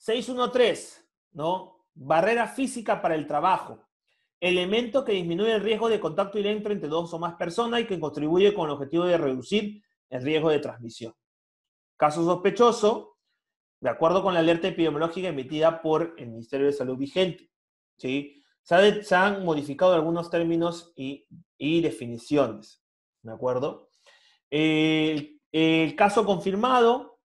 613, ¿no? Barrera física para el trabajo. Elemento que disminuye el riesgo de contacto directo entre dos o más personas y que contribuye con el objetivo de reducir el riesgo de transmisión. Caso sospechoso, de acuerdo con la alerta epidemiológica emitida por el Ministerio de Salud vigente, ¿sí? Se han modificado algunos términos y definiciones, ¿de acuerdo? El caso confirmado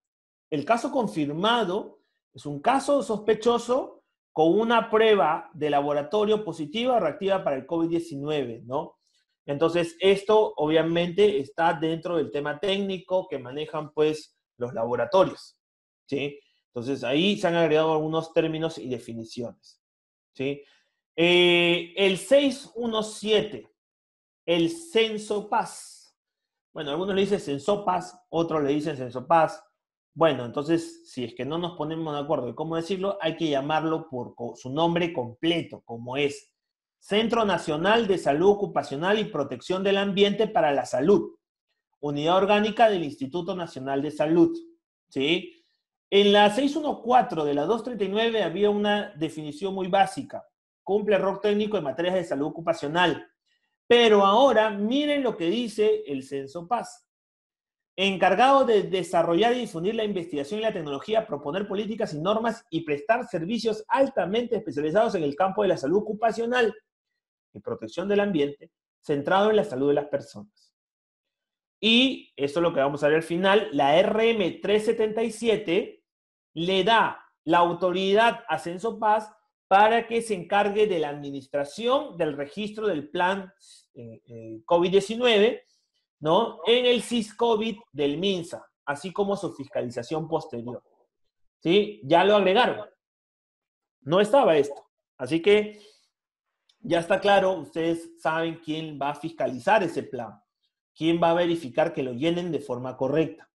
es un caso sospechoso con una prueba de laboratorio positiva o reactiva para el COVID-19, ¿no? Entonces, esto obviamente está dentro del tema técnico que manejan, pues, los laboratorios, ¿sí? Entonces, ahí se han agregado algunos términos y definiciones, ¿sí? El 617, el Censo-Paz. Bueno, algunos le dicen Censo-Paz, otros le dicen Censo-Paz. Bueno, entonces, si es que no nos ponemos de acuerdo de cómo decirlo, hay que llamarlo por su nombre completo, como es Centro Nacional de Salud Ocupacional y Protección del Ambiente para la Salud, Unidad Orgánica del Instituto Nacional de Salud, ¿sí? En la 614 de la 239 había una definición muy básica, cumple error técnico en materias de salud ocupacional, pero ahora miren lo que dice el Censo-Paz. Encargado de desarrollar y difundir la investigación y la tecnología, proponer políticas y normas y prestar servicios altamente especializados en el campo de la salud ocupacional y protección del ambiente, centrado en la salud de las personas. Y esto es lo que vamos a ver al final, la RM 377 le da la autoridad a Censo-Paz para que se encargue de la administración del registro del plan COVID-19, ¿no? En el SIS-COVID del MINSA, así como su fiscalización posterior. ¿Sí? Ya lo agregaron. No estaba esto. Así que ya está claro, ustedes saben quién va a fiscalizar ese plan, quién va a verificar que lo llenen de forma correcta.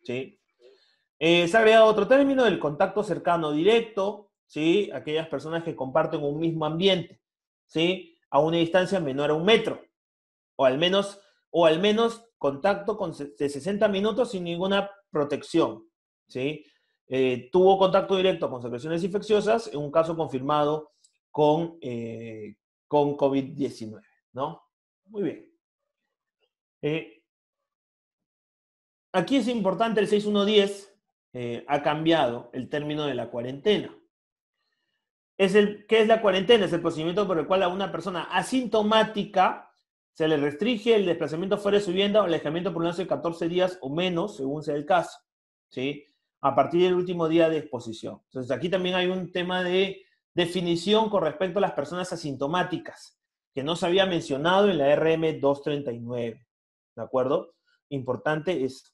¿Sí? Se ha agregado otro término, el contacto cercano directo, ¿sí? Aquellas personas que comparten un mismo ambiente, ¿sí? A una distancia menor a 1 metro, o al menos contacto de 60 minutos sin ninguna protección, ¿sí? Tuvo contacto directo con secreciones infecciosas en un caso confirmado con COVID-19, ¿no? Muy bien. Aquí es importante el 6110, ha cambiado el término de la cuarentena. ¿Qué es la cuarentena? Es el procedimiento por el cual a una persona asintomática se le restringe el desplazamiento fuera de su vivienda o el alejamiento por un lapso de 14 días o menos, según sea el caso, ¿sí? A partir del último día de exposición. Entonces, aquí también hay un tema de definición con respecto a las personas asintomáticas, que no se había mencionado en la RM 239, ¿de acuerdo? Importante esto,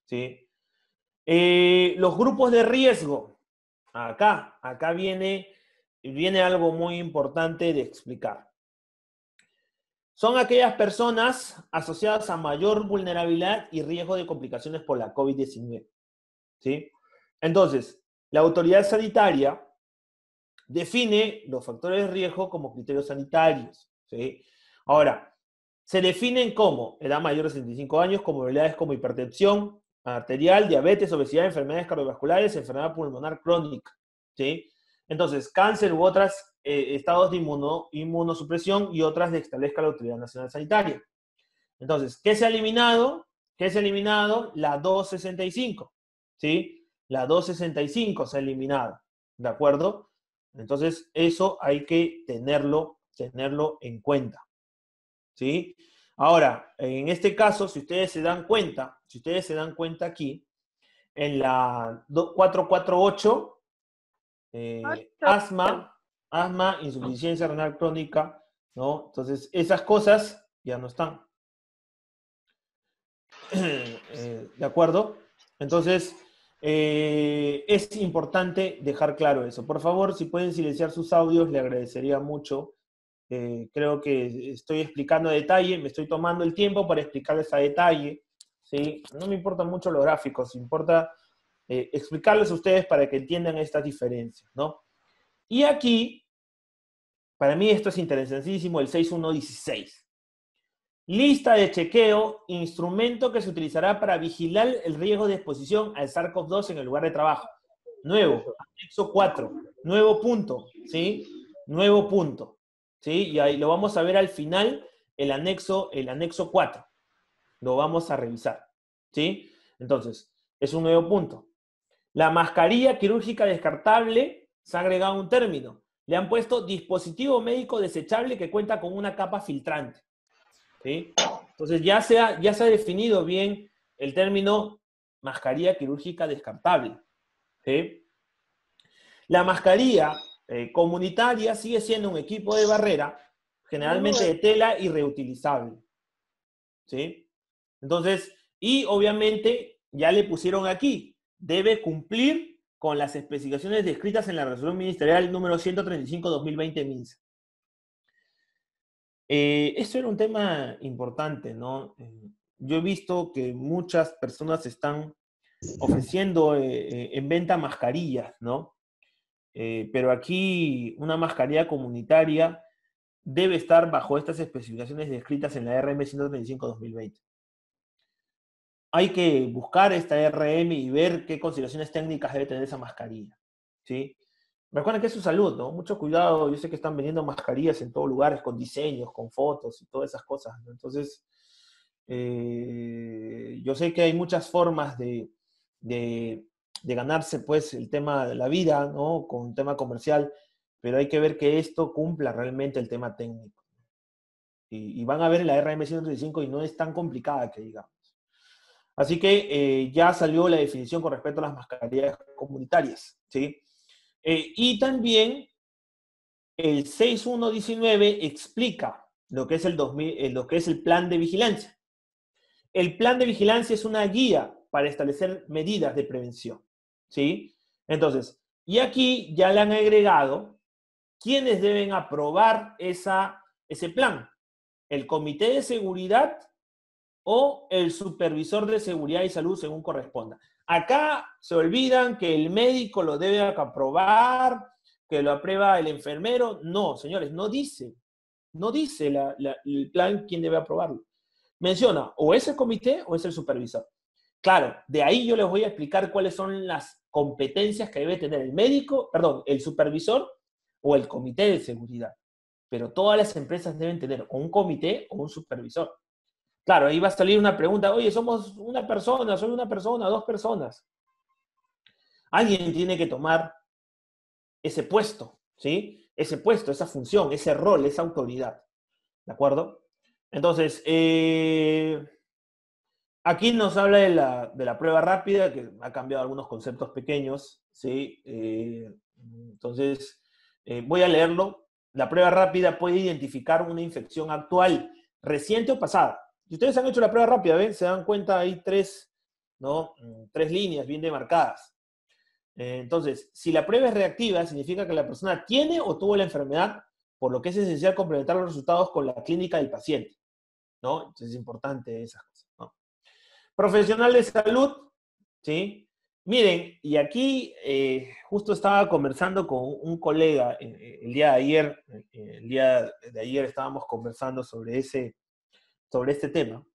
¿sí? Los grupos de riesgo. Acá viene algo muy importante de explicar. Son aquellas personas asociadas a mayor vulnerabilidad y riesgo de complicaciones por la COVID-19. ¿Sí? Entonces, la autoridad sanitaria define los factores de riesgo como criterios sanitarios. ¿Sí? Ahora, se definen como edad mayor de 65 años, comorbilidades como hipertensión arterial, diabetes, obesidad, enfermedades cardiovasculares, enfermedad pulmonar crónica, ¿sí? Entonces, cáncer u otros estados de inmunosupresión y otras que establezca la Autoridad Nacional Sanitaria. Entonces, ¿qué se ha eliminado? ¿Qué se ha eliminado? La 265, ¿sí? La 265 se ha eliminado, ¿de acuerdo? Entonces, eso hay que tenerlo en cuenta, ¿sí? Ahora, en este caso, si ustedes se dan cuenta aquí, en la 448, asma, insuficiencia renal crónica, ¿no? Entonces, esas cosas ya no están. ¿De acuerdo? Entonces, es importante dejar claro eso. Por favor, si pueden silenciar sus audios, le agradecería mucho. Creo que estoy explicando a detalle, me estoy tomando el tiempo para explicarles a detalle, ¿sí? No me importan mucho los gráficos, importa explicarles a ustedes para que entiendan estas diferencias, ¿no? Y aquí, para mí esto es interesantísimo, el 6116. Lista de chequeo, instrumento que se utilizará para vigilar el riesgo de exposición al SARS-CoV-2 en el lugar de trabajo. Nuevo, anexo 4, nuevo punto, ¿sí? Nuevo punto, ¿sí? Y ahí lo vamos a ver al final, el anexo 4. Lo vamos a revisar, ¿sí? Entonces, es un nuevo punto. La mascarilla quirúrgica descartable se ha agregado un término. Le han puesto dispositivo médico desechable que cuenta con una capa filtrante, ¿sí? Entonces, ya se ha definido bien el término mascarilla quirúrgica descartable, ¿sí? La mascarilla comunitaria sigue siendo un equipo de barrera, generalmente de tela y reutilizable, ¿sí? Entonces, y obviamente ya le pusieron aquí, debe cumplir con las especificaciones descritas en la resolución ministerial número 135-2020 MINSA. Esto era un tema importante, ¿no? Yo he visto que muchas personas están ofreciendo en venta mascarillas, ¿no? Pero aquí una mascarilla comunitaria debe estar bajo estas especificaciones descritas en la RM 135-2020. Hay que buscar esta RM y ver qué consideraciones técnicas debe tener esa mascarilla, ¿sí? Recuerden que es su salud, ¿no? Mucho cuidado, yo sé que están vendiendo mascarillas en todos lugares, con diseños, con fotos y todas esas cosas, ¿no? Entonces, yo sé que hay muchas formas de, de ganarse, pues, el tema de la vida, ¿no? Con un tema comercial, pero hay que ver que esto cumpla realmente el tema técnico. Y van a ver en la RM 135 y no es tan complicada que digamos. Así que ya salió la definición con respecto a las mascarillas comunitarias, ¿sí? Y también el 6119 explica lo que es lo que es el plan de vigilancia. El plan de vigilancia es una guía para establecer medidas de prevención, ¿sí? Entonces, y aquí ya le han agregado quiénes deben aprobar ese plan. El comité de seguridad o el supervisor de seguridad y salud según corresponda. Acá se olvidan que el médico lo debe aprobar, que lo aprueba el enfermero. No, señores, no dice el plan quién debe aprobarlo. Menciona o es el comité o es el supervisor. Claro, de ahí yo les voy a explicar cuáles son las competencias que debe tener el médico, perdón, el supervisor o el comité de seguridad. Pero todas las empresas deben tener o un comité o un supervisor. Claro, ahí va a salir una pregunta, oye, somos una persona, soy una persona, dos personas. Alguien tiene que tomar ese puesto, ¿sí? Ese puesto, esa función, ese rol, esa autoridad. ¿De acuerdo? Entonces, aquí nos habla de la prueba rápida, que ha cambiado algunos conceptos pequeños, ¿sí? Entonces, voy a leerlo. La prueba rápida puede identificar una infección actual, reciente o pasada. Si ustedes han hecho la prueba rápida, ¿ven? Se dan cuenta, hay tres, ¿no? Tres líneas bien demarcadas. Entonces, si la prueba es reactiva, significa que la persona tiene o tuvo la enfermedad, por lo que es esencial complementar los resultados con la clínica del paciente, ¿no? Entonces es importante esas cosas, ¿no? Profesional de salud, ¿sí? Miren, y aquí justo estaba conversando con un colega el día de ayer, estábamos conversando sobre este tema.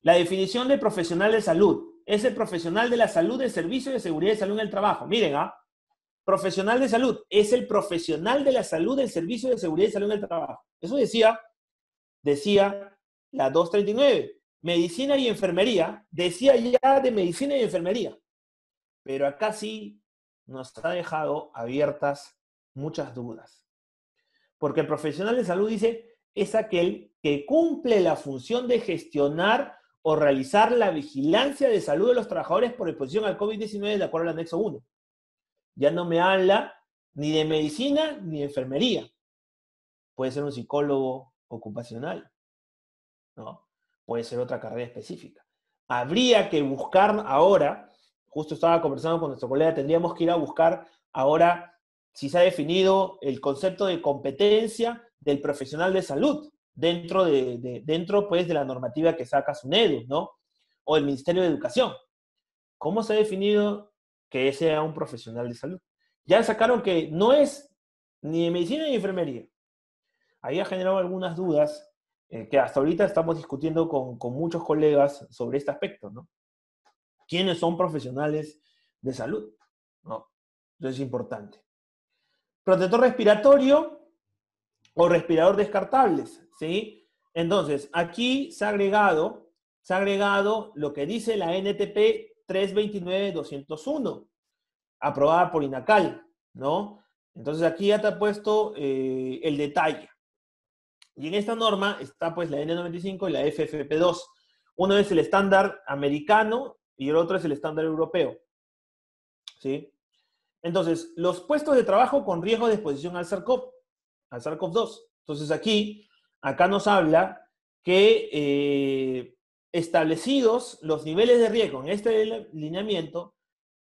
La definición de profesional de salud es el profesional de la salud del servicio de seguridad y salud en el trabajo. Miren, profesional de salud es el profesional de la salud del servicio de seguridad y salud en el trabajo. Eso decía la 239. Medicina y enfermería, decía ya de medicina y enfermería. Pero acá sí nos ha dejado abiertas muchas dudas. Porque el profesional de salud dice, es aquel que cumple la función de gestionar o realizar la vigilancia de salud de los trabajadores por exposición al COVID-19 de acuerdo al anexo 1. Ya no me habla ni de medicina ni de enfermería. Puede ser un psicólogo ocupacional, ¿no? Puede ser otra carrera específica. Habría que buscar ahora, justo estaba conversando con nuestro colega, tendríamos que ir a buscar ahora si se ha definido el concepto de competencia del profesional de salud dentro pues, de la normativa que saca SUNEDU, ¿no? O el Ministerio de Educación. ¿Cómo se ha definido que sea un profesional de salud? Ya sacaron que no es ni de medicina ni de enfermería. Ahí ha generado algunas dudas que hasta ahorita estamos discutiendo con muchos colegas sobre este aspecto, ¿no? ¿Quiénes son profesionales de salud? ¿No? Eso es importante. Protector respiratorio o respirador descartables, ¿sí? Entonces, aquí se ha agregado, se ha agregado lo que dice la NTP 329-201, aprobada por INACAL, ¿no? Entonces aquí ya te ha puesto el detalle. Y en esta norma está pues la N95 y la FFP2. Uno es el estándar americano y el otro es el estándar europeo, ¿sí? Entonces, los puestos de trabajo con riesgo de exposición al SARS-CoV-2. Entonces acá nos habla que establecidos los niveles de riesgo en este lineamiento,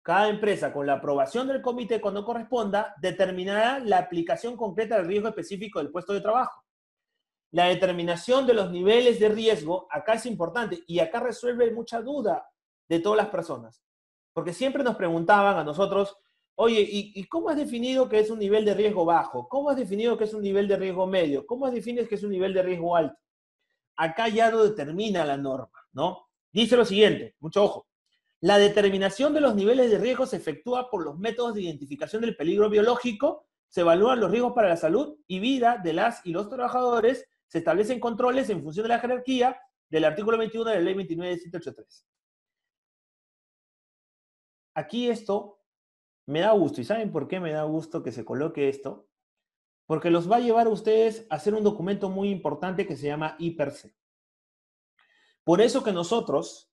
cada empresa, con la aprobación del comité cuando corresponda, determinará la aplicación concreta del riesgo específico del puesto de trabajo. La determinación de los niveles de riesgo acá es importante y acá resuelve mucha duda de todas las personas. Porque siempre nos preguntaban a nosotros, oye, ¿y cómo has definido que es un nivel de riesgo bajo? ¿Cómo has definido que es un nivel de riesgo medio? ¿Cómo has definido que es un nivel de riesgo alto? Acá ya lo determina la norma, ¿no? Dice lo siguiente, mucho ojo. La determinación de los niveles de riesgo se efectúa por los métodos de identificación del peligro biológico, se evalúan los riesgos para la salud y vida de las y los trabajadores, se establecen controles en función de la jerarquía del artículo 21 de la ley 29.783. Aquí esto me da gusto, ¿y saben por qué me da gusto que se coloque esto? Porque los va a llevar a ustedes a hacer un documento muy importante que se llama I-per-C. Por eso que nosotros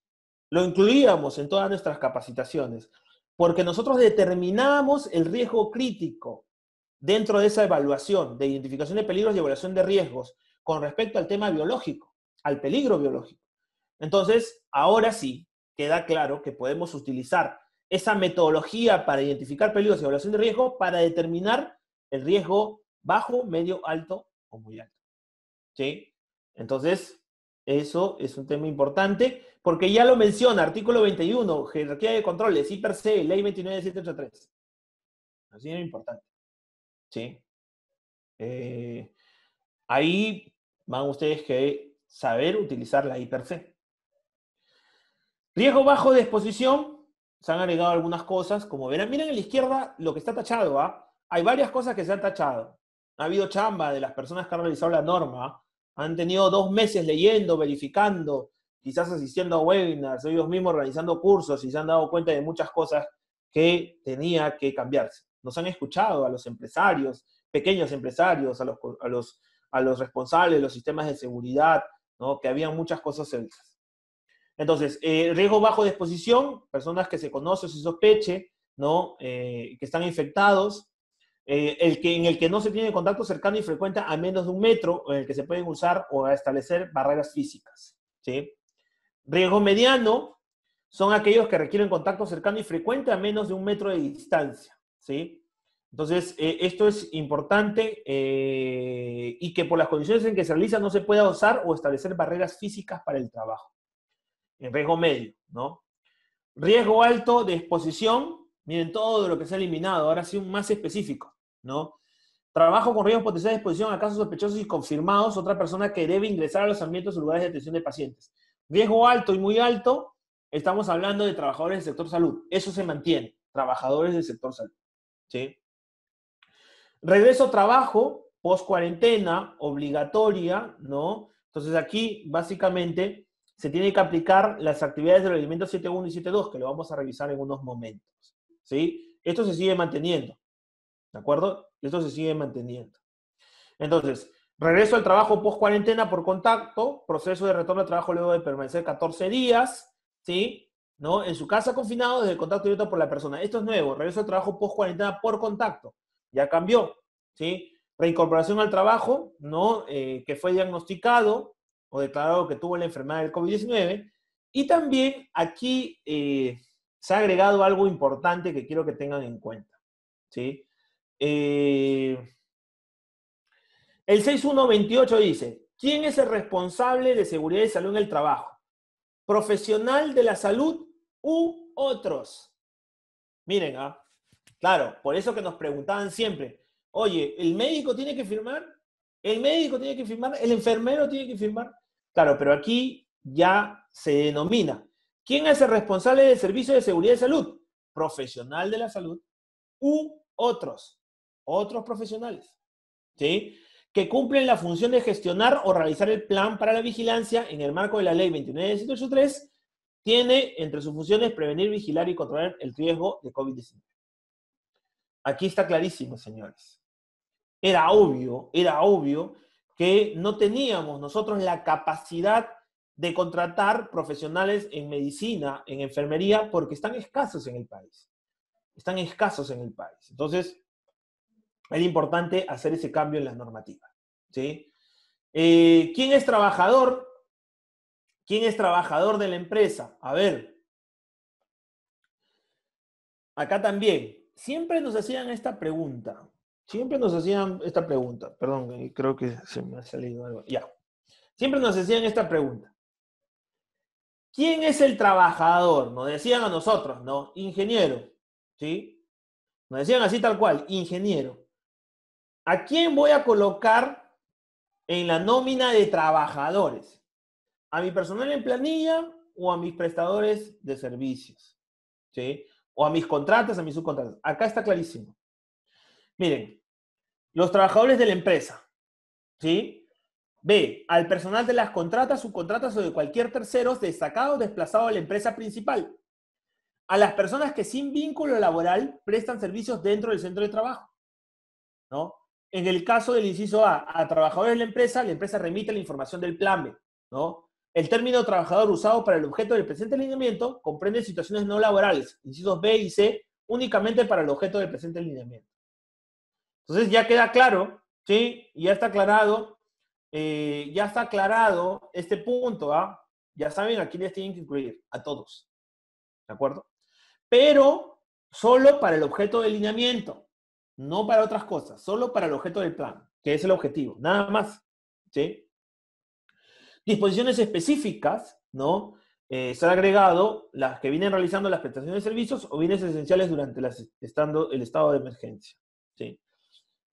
lo incluíamos en todas nuestras capacitaciones, porque nosotros determinamos el riesgo crítico dentro de esa evaluación de identificación de peligros y evaluación de riesgos con respecto al tema biológico, al peligro biológico. Entonces, ahora sí queda claro que podemos utilizar esa metodología para identificar peligros y evaluación de riesgo para determinar el riesgo bajo, medio, alto o muy alto. ¿Sí? Entonces, eso es un tema importante porque ya lo menciona, artículo 21, jerarquía de controles, I-per-C, ley 29.783. Así es importante. ¿Sí? Ahí van ustedes que saber utilizar la I-per-C. Riesgo bajo de exposición, se han agregado algunas cosas, como verán, miren a la izquierda lo que está tachado, ¿ah? Hay varias cosas que se han tachado. Ha habido chamba de las personas que han realizado la norma, han tenido 2 meses leyendo, verificando, quizás asistiendo a webinars, ellos mismos organizando cursos y se han dado cuenta de muchas cosas que tenía que cambiarse. Nos han escuchado a los empresarios, pequeños empresarios, a los responsables de los sistemas de seguridad, ¿no? Que había muchas cosas hechas. Entonces, riesgo bajo de exposición, personas que se conoce o se sospeche, ¿no? Que están infectados, en el que no se tiene contacto cercano y frecuente a menos de 1 metro, en el que se pueden usar o establecer barreras físicas, ¿sí? Riesgo mediano son aquellos que requieren contacto cercano y frecuente a menos de 1 metro de distancia, ¿sí? Entonces, esto es importante y que por las condiciones en que se realiza no se pueda usar o establecer barreras físicas para el trabajo. En riesgo medio, ¿no? Riesgo alto de exposición, miren todo lo que se ha eliminado, ahora sí un más específico, ¿no? Trabajo con riesgo potencial de exposición a casos sospechosos y confirmados, otra persona que debe ingresar a los ambientes o lugares de atención de pacientes. Riesgo alto y muy alto, estamos hablando de trabajadores del sector salud, eso se mantiene, trabajadores del sector salud, ¿sí? Regreso a trabajo, post cuarentena, obligatoria, ¿no? Entonces aquí, básicamente, se tiene que aplicar las actividades de los elementos 7.1 y 7.2, que lo vamos a revisar en unos momentos, ¿sí? Esto se sigue manteniendo, ¿de acuerdo? Esto se sigue manteniendo. Entonces, regreso al trabajo post cuarentena por contacto, proceso de retorno al trabajo luego de permanecer 14 días, ¿sí? ¿No? En su casa confinado desde el contacto directo por la persona. Esto es nuevo, regreso al trabajo post cuarentena por contacto, ya cambió, ¿sí? Reincorporación al trabajo, ¿no? Que fue diagnosticado o declarado que tuvo la enfermedad del COVID-19. Y también aquí se ha agregado algo importante que quiero que tengan en cuenta, ¿sí? El 6128 dice, ¿quién es el responsable de seguridad y salud en el trabajo? ¿Profesional de la salud u otros? Miren, claro, por eso que nos preguntaban siempre, oye, ¿el médico tiene que firmar? ¿El médico tiene que firmar? ¿El enfermero tiene que firmar? Claro, pero aquí ya se denomina, ¿quién es el responsable del servicio de seguridad y salud? Profesional de la salud u otros profesionales, ¿sí? que cumplen la función de gestionar o realizar el plan para la vigilancia en el marco de la ley 29.183, tiene entre sus funciones prevenir, vigilar y controlar el riesgo de COVID-19. Aquí está clarísimo, señores. Era obvio que no teníamos nosotros la capacidad de contratar profesionales en medicina, en enfermería, porque están escasos en el país. Están escasos en el país. Entonces, es importante hacer ese cambio en las normativas, ¿sí? ¿Quién es trabajador? ¿Quién es trabajador de la empresa? A ver, acá también, siempre nos hacían esta pregunta. Siempre nos hacían esta pregunta. Perdón, creo que se me ha salido algo. Ya. Siempre nos hacían esta pregunta. ¿Quién es el trabajador? Nos decían a nosotros, ¿no? Ingeniero, ¿sí? Nos decían así tal cual, ingeniero. ¿A quién voy a colocar en la nómina de trabajadores? ¿A mi personal en planilla o a mis prestadores de servicios? ¿Sí? O a mis contratas, a mis subcontratas. Acá está clarísimo. Miren, los trabajadores de la empresa, ¿sí? B, al personal de las contratas, subcontratas o de cualquier tercero destacado o desplazado a la empresa principal. A las personas que sin vínculo laboral prestan servicios dentro del centro de trabajo, ¿no? En el caso del inciso A trabajadores de la empresa remite la información del plan B, ¿no? El término trabajador usado para el objeto del presente alineamiento comprende situaciones no laborales, incisos B y C, únicamente para el objeto del presente alineamiento. Entonces ya queda claro, ¿sí? Ya está aclarado este punto, ¿ah? Ya saben a quiénes tienen que incluir, a todos, ¿de acuerdo? Pero solo para el objeto de lineamiento, no para otras cosas, solo para el objeto del plan, que es el objetivo, nada más, ¿sí? Disposiciones específicas, ¿no? Se han agregado las que vienen realizando las prestaciones de servicios o bienes esenciales durante el estado de emergencia, ¿sí?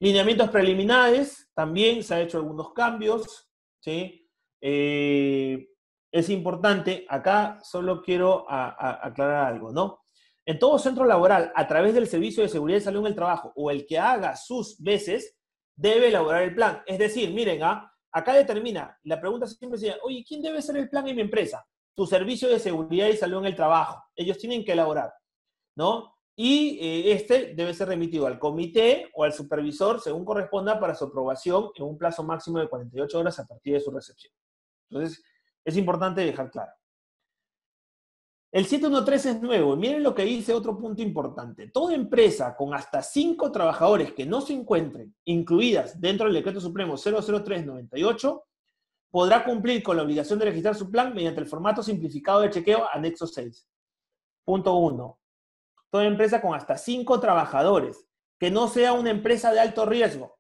Lineamientos preliminares, también se han hecho algunos cambios, ¿sí? Es importante, acá solo quiero aclarar algo, ¿no? En todo centro laboral, a través del Servicio de Seguridad y Salud en el Trabajo o el que haga sus veces, debe elaborar el plan. Es decir, miren, acá determina, la pregunta siempre sería, oye, ¿quién debe ser el plan en mi empresa? Tu Servicio de Seguridad y Salud en el Trabajo. Ellos tienen que elaborar, ¿no? Y este debe ser remitido al comité o al supervisor según corresponda para su aprobación en un plazo máximo de 48 horas a partir de su recepción. Entonces, es importante dejar claro. El 713 es nuevo. Miren lo que dice otro punto importante. Toda empresa con hasta 5 trabajadores que no se encuentren incluidas dentro del Decreto Supremo 003/98 podrá cumplir con la obligación de registrar su plan mediante el formato simplificado de chequeo anexo 6. Punto 1. Toda empresa con hasta 5 trabajadores, que no sea una empresa de alto riesgo,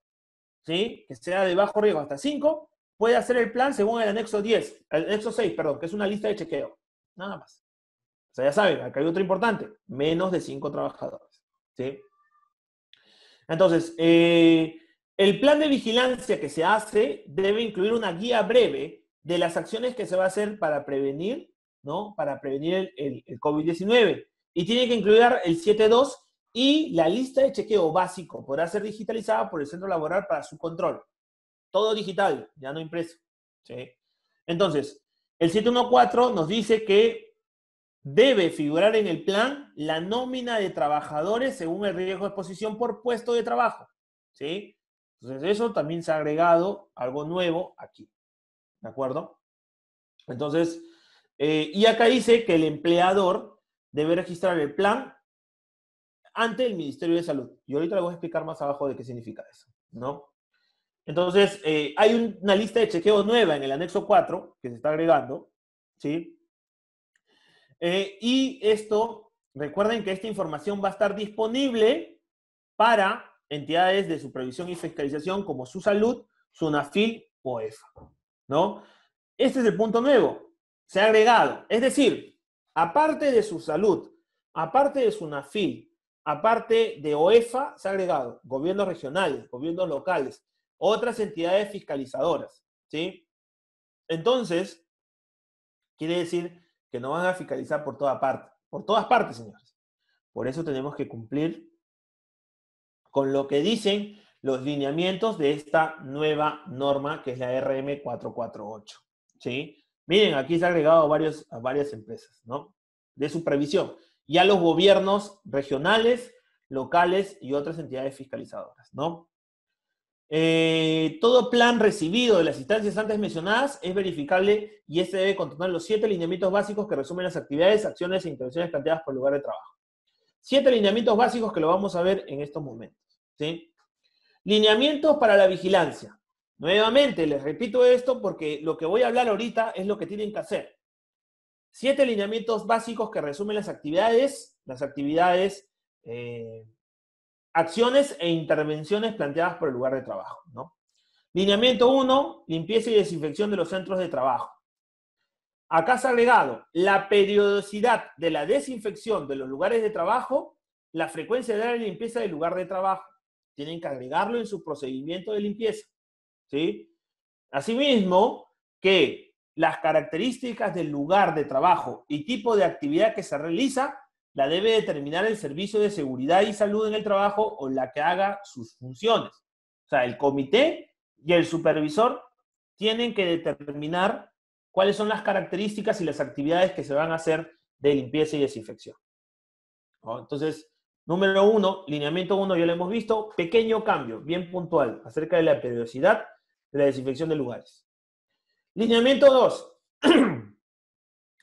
¿sí? Que sea de bajo riesgo, hasta 5, puede hacer el plan según el anexo 10, el anexo 6, perdón, que es una lista de chequeo. Nada más. O sea, ya saben, acá hay otro importante, menos de 5 trabajadores, ¿sí? Entonces, el plan de vigilancia que se hace debe incluir una guía breve de las acciones que se va a hacer para prevenir, ¿no? Para prevenir el COVID-19. Y tiene que incluir el 7.2 y la lista de chequeo básico podrá ser digitalizada por el centro laboral para su control. Todo digital, ya no impreso, ¿sí? Entonces, el 714 nos dice que debe figurar en el plan la nómina de trabajadores según el riesgo de exposición por puesto de trabajo, ¿sí? Entonces, eso también se ha agregado algo nuevo aquí, ¿de acuerdo? Entonces, y acá dice que el empleador debe registrar el plan ante el Ministerio de Salud. Y ahorita le voy a explicar más abajo de qué significa eso, ¿no? Entonces, hay una lista de chequeo nueva en el anexo 4 que se está agregando, ¿sí? Y esto, recuerden que esta información va a estar disponible para entidades de supervisión y fiscalización como Su Salud, SUNAFIL o EFA, ¿no? Este es el punto nuevo. Se ha agregado. Es decir, aparte de Su Salud, aparte de SUNAFIL, aparte de OEFA, se ha agregado gobiernos regionales, gobiernos locales, otras entidades fiscalizadoras, ¿sí? Entonces, quiere decir que no van a fiscalizar por todas partes, señores. Por eso tenemos que cumplir con lo que dicen los lineamientos de esta nueva norma que es la RM 448. ¿Sí? Miren, aquí se ha agregado a varias empresas, ¿no? De supervisión. Y a los gobiernos regionales, locales y otras entidades fiscalizadoras, ¿no? Todo plan recibido de las instancias antes mencionadas es verificable y este debe contener los 7 lineamientos básicos que resumen las actividades, acciones e intervenciones planteadas por el lugar de trabajo. 7 lineamientos básicos que lo vamos a ver en estos momentos, ¿sí? Lineamientos para la vigilancia. Nuevamente, les repito esto porque lo que voy a hablar ahorita es lo que tienen que hacer. 7 lineamientos básicos que resumen las actividades, acciones e intervenciones planteadas por el lugar de trabajo, ¿no? Lineamiento 1, limpieza y desinfección de los centros de trabajo. Acá se ha agregado la periodicidad de la desinfección de los lugares de trabajo, la frecuencia de la limpieza del lugar de trabajo. Tienen que agregarlo en su procedimiento de limpieza, ¿sí? Asimismo, que las características del lugar de trabajo y tipo de actividad que se realiza la debe determinar el Servicio de Seguridad y Salud en el Trabajo o la que haga sus funciones. O sea, el comité y el supervisor tienen que determinar cuáles son las características y las actividades que se van a hacer de limpieza y desinfección, ¿no? Entonces, número 1, lineamiento 1, ya lo hemos visto, pequeño cambio, bien puntual, acerca de la periodicidad de la desinfección de lugares. Lineamiento 2,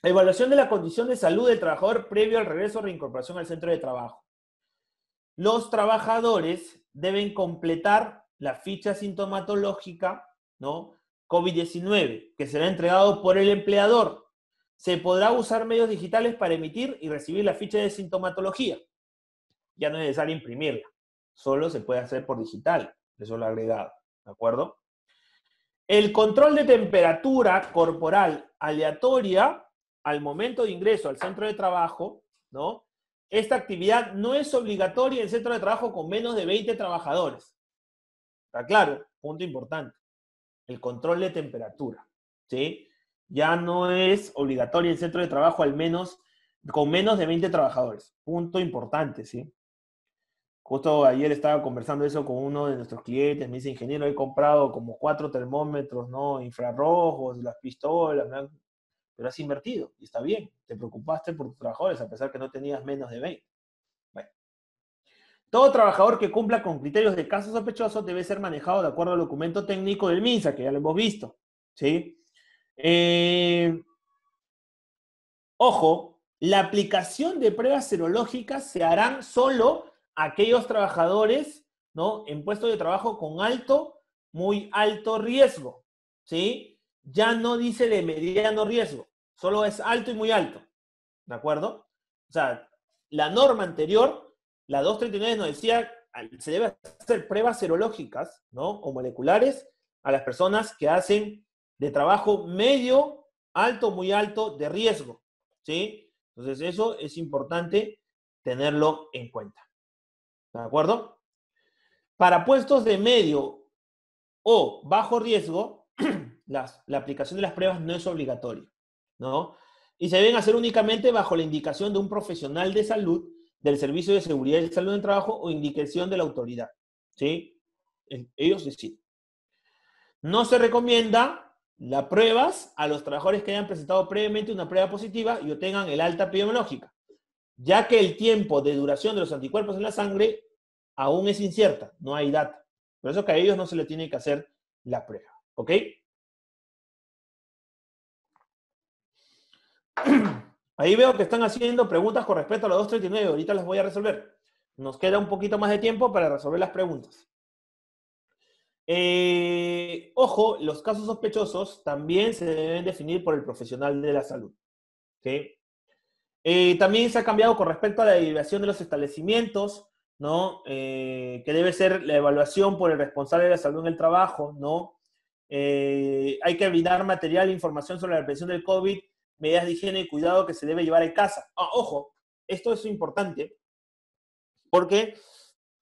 evaluación de la condición de salud del trabajador previo al regreso o reincorporación al centro de trabajo. Los trabajadores deben completar la ficha sintomatológica, ¿no? COVID-19, que será entregado por el empleador. Se podrá usar medios digitales para emitir y recibir la ficha de sintomatología. Ya no es necesario imprimirla, solo se puede hacer por digital, eso lo he agregado, ¿de acuerdo? El control de temperatura corporal aleatoria al momento de ingreso al centro de trabajo, ¿no? Esta actividad no es obligatoria en centro de trabajo con menos de 20 trabajadores. ¿Está claro? Punto importante. El control de temperatura, ¿sí? Ya no es obligatorio en centro de trabajo con menos de 20 trabajadores. Punto importante, ¿sí? Justo ayer estaba conversando eso con uno de nuestros clientes, me dice, ingeniero, he comprado como 4 termómetros, ¿no? Infrarrojos, las pistolas, pero has invertido, y está bien, te preocupaste por tus trabajadores, a pesar que no tenías menos de 20. Bueno. Todo trabajador que cumpla con criterios de caso sospechoso debe ser manejado de acuerdo al documento técnico del MINSA, que ya lo hemos visto, ¿sí? Ojo, la aplicación de pruebas serológicas se harán solo aquellos trabajadores, ¿no? En puestos de trabajo con alto, muy alto riesgo, ¿sí? Ya no dice de mediano riesgo, solo es alto y muy alto, ¿de acuerdo? O sea, la norma anterior, la 239, nos decía se debe hacer pruebas serológicas, ¿no? O moleculares a las personas que hacen de trabajo medio, alto, muy alto de riesgo, ¿sí? Entonces eso es importante tenerlo en cuenta, ¿de acuerdo? Para puestos de medio o bajo riesgo, la aplicación de las pruebas no es obligatoria, ¿no? Y se deben hacer únicamente bajo la indicación de un profesional de salud del Servicio de Seguridad y Salud en el Trabajo o indicación de la autoridad, ¿sí? Ellos deciden. No se recomienda las pruebas a los trabajadores que hayan presentado previamente una prueba positiva y obtengan el alta epidemiológica, ya que el tiempo de duración de los anticuerpos en la sangre aún es incierta, no hay data. Por eso que a ellos no se les tiene que hacer la prueba, ¿ok? Ahí veo que están haciendo preguntas con respecto a la 239, ahorita las voy a resolver. Nos queda un poquito más de tiempo para resolver las preguntas. Ojo, los casos sospechosos también se deben definir por el profesional de la salud, ¿okay? También se ha cambiado con respecto a la derivación de los establecimientos, ¿no? Que debe ser la evaluación por el responsable de la salud en el trabajo, ¿no? Hay que brindar material e información sobre la prevención del COVID, medidas de higiene y cuidado que se debe llevar en casa. Ojo, esto es importante porque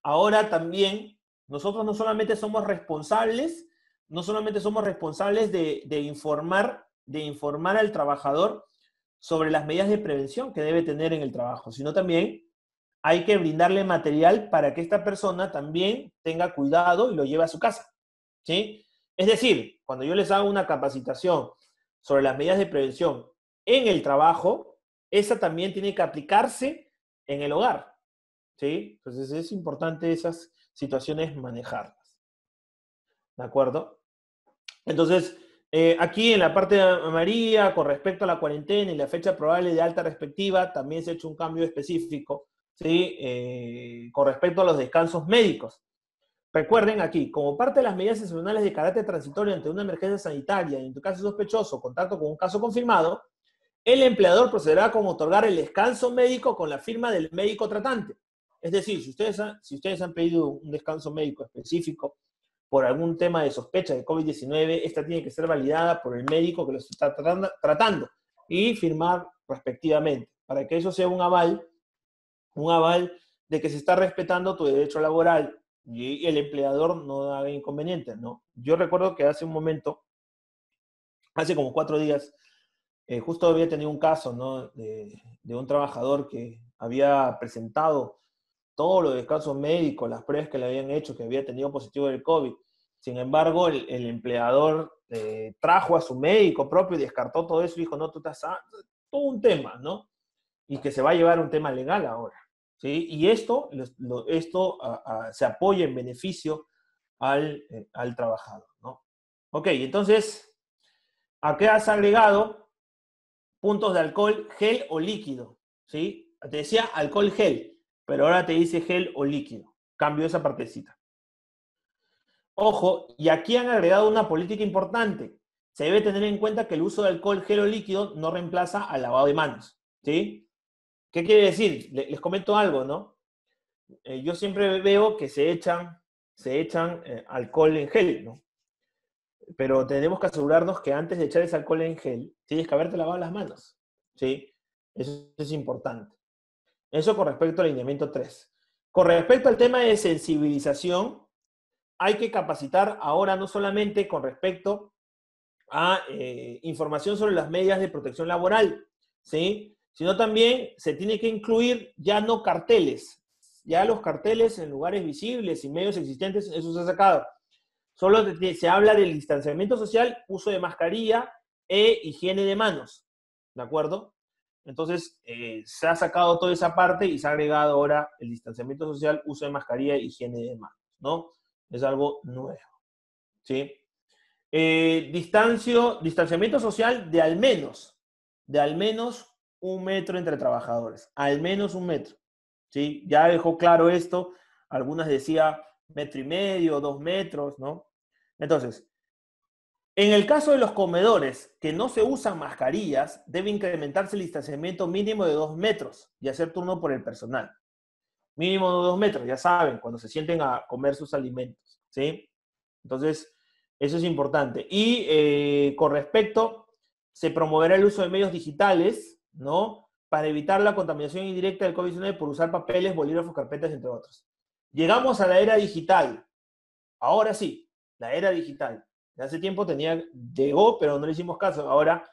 ahora también nosotros no solamente somos responsables de informar al trabajador sobre las medidas de prevención que debe tener en el trabajo, sino también hay que brindarle material para que esta persona también tenga cuidado y lo lleve a su casa, ¿sí? Es decir, cuando yo les hago una capacitación sobre las medidas de prevención en el trabajo, esa también tiene que aplicarse en el hogar, ¿sí? Entonces es importante esas situaciones manejarlas, ¿de acuerdo? Entonces, aquí en la parte de María, con respecto a la cuarentena y la fecha probable de alta respectiva, también se ha hecho un cambio específico, ¿sí? Con respecto a los descansos médicos. Recuerden aquí, como parte de las medidas excepcionales de carácter transitorio ante una emergencia sanitaria y en tu caso sospechoso o contacto con un caso confirmado, el empleador procederá con otorgar el descanso médico con la firma del médico tratante. Es decir, si ustedes han pedido un descanso médico específico por algún tema de sospecha de COVID-19, esta tiene que ser validada por el médico que los está tratando y firmar respectivamente, para que eso sea un aval de que se está respetando tu derecho laboral y el empleador no haga inconvenientes, ¿no? Yo recuerdo que hace un momento, hace como 4 días, justo había tenido un caso, ¿no? De un trabajador que había presentado todos los descansos médicos, las pruebas que le habían hecho, que había tenido positivo del COVID. Sin embargo, el empleador trajo a su médico propio y descartó todo eso y dijo, no, tú estás... Todo un tema, ¿no? Y que se va a llevar un tema legal ahora, ¿sí? Y esto se apoya en beneficio al trabajador, ¿no? Ok, entonces, ¿a qué has agregado puntos de alcohol gel o líquido? ¿Sí? Te decía alcohol gel, pero ahora te dice gel o líquido. Cambio esa partecita. Ojo, y aquí han agregado una política importante. Se debe tener en cuenta que el uso de alcohol gel o líquido no reemplaza al lavado de manos, ¿sí? ¿Qué quiere decir? Les comento algo, ¿no? Yo siempre veo que se echan alcohol en gel, ¿no? Pero tenemos que asegurarnos que antes de echar ese alcohol en gel, tienes que haberte lavado las manos, ¿sí? Eso es importante. Eso con respecto al lineamiento 3. Con respecto al tema de sensibilización, hay que capacitar ahora no solamente con respecto a información sobre las medidas de protección laboral, ¿sí? Sino también se tiene que incluir ya no carteles, ya los carteles en lugares visibles y medios existentes, eso se ha sacado. Solo se habla del distanciamiento social, uso de mascarilla e higiene de manos, ¿de acuerdo? Entonces, se ha sacado toda esa parte y se ha agregado ahora el distanciamiento social, uso de mascarilla e higiene de manos, ¿no? Es algo nuevo, ¿sí? Distanciamiento social de al menos 1 metro entre trabajadores, al menos 1 metro, ¿sí? Ya dejó claro esto, algunas decía 1,5 metros, 2 metros, ¿no? Entonces, en el caso de los comedores que no se usan mascarillas, debe incrementarse el distanciamiento mínimo de 2 metros y hacer turno por el personal. Mínimo de 2 metros, ya saben, cuando se sienten a comer sus alimentos, ¿sí? Entonces, eso es importante. Y con respecto, se promoverá el uso de medios digitales, ¿no? Para evitar la contaminación indirecta del COVID-19 por usar papeles, bolígrafos, carpetas, entre otros. Llegamos a la era digital. Ahora sí, la era digital. Hace tiempo llegó, pero no le hicimos caso. Ahora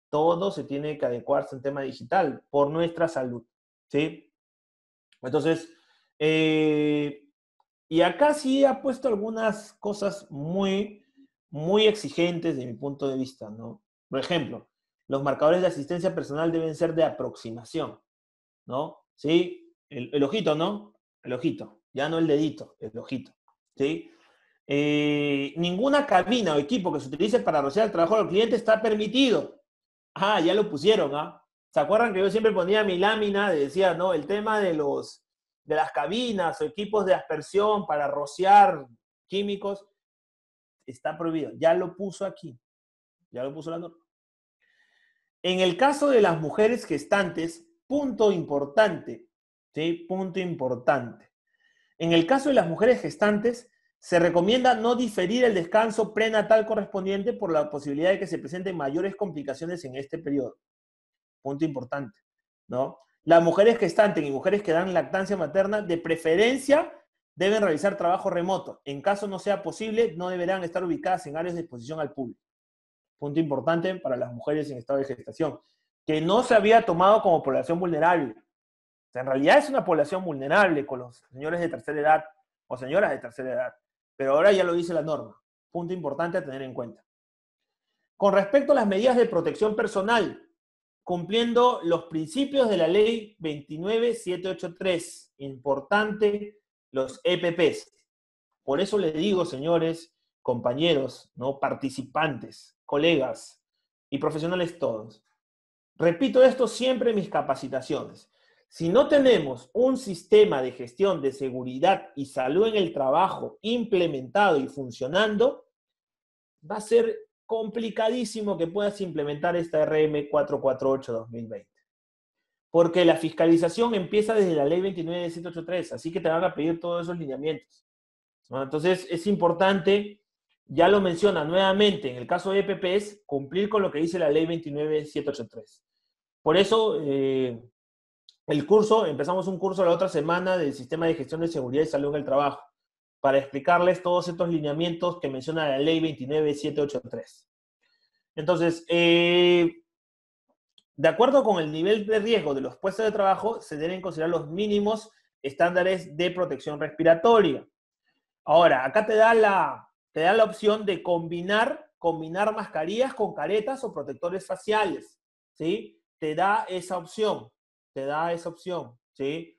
todo se tiene que adecuarse en tema digital por nuestra salud, ¿sí? Entonces, y acá sí ha puesto algunas cosas muy, muy exigentes de mi punto de vista, ¿no? Por ejemplo, los marcadores de asistencia personal deben ser de aproximación, ¿no? ¿Sí? El ojito, ¿no? El ojito, ya no el dedito, el ojito, ¿sí? Ninguna cabina o equipo que se utilice para rociar el trabajo del cliente está permitido. Ah, ya lo pusieron, ¿ah? ¿Se acuerdan que yo siempre ponía mi lámina? Decía, ¿no? El tema de las cabinas o equipos de aspersión para rociar químicos está prohibido. Ya lo puso aquí. Ya lo puso la norma. En el caso de las mujeres gestantes, punto importante, ¿sí? Punto importante. En el caso de las mujeres gestantes, se recomienda no diferir el descanso prenatal correspondiente por la posibilidad de que se presenten mayores complicaciones en este periodo. Punto importante, ¿no? Las mujeres gestantes y mujeres que dan lactancia materna, de preferencia, deben realizar trabajo remoto. En caso no sea posible, no deberán estar ubicadas en áreas de exposición al público. Punto importante para las mujeres en estado de gestación, que no se había tomado como población vulnerable. O sea, en realidad es una población vulnerable con los señores de tercera edad o señoras de tercera edad, pero ahora ya lo dice la norma. Punto importante a tener en cuenta. Con respecto a las medidas de protección personal, cumpliendo los principios de la ley 29783, importante, los EPPs. Por eso les digo, señores, compañeros, ¿no? Participantes, colegas y profesionales todos. Repito esto siempre en mis capacitaciones. Si no tenemos un sistema de gestión de seguridad y salud en el trabajo implementado y funcionando, va a ser complicadísimo que puedas implementar esta RM 448-2020. Porque la fiscalización empieza desde la ley 29783, así que te van a pedir todos esos lineamientos, ¿no? Entonces es importante, ya lo menciona nuevamente, en el caso de EPPs, cumplir con lo que dice la ley 29783. Por eso, empezamos un curso la otra semana del Sistema de Gestión de Seguridad y Salud en el Trabajo, para explicarles todos estos lineamientos que menciona la ley 29783. Entonces, de acuerdo con el nivel de riesgo de los puestos de trabajo, se deben considerar los mínimos estándares de protección respiratoria. Ahora, acá te da la opción de combinar mascarillas con caretas o protectores faciales, ¿sí? Te da esa opción, ¿sí?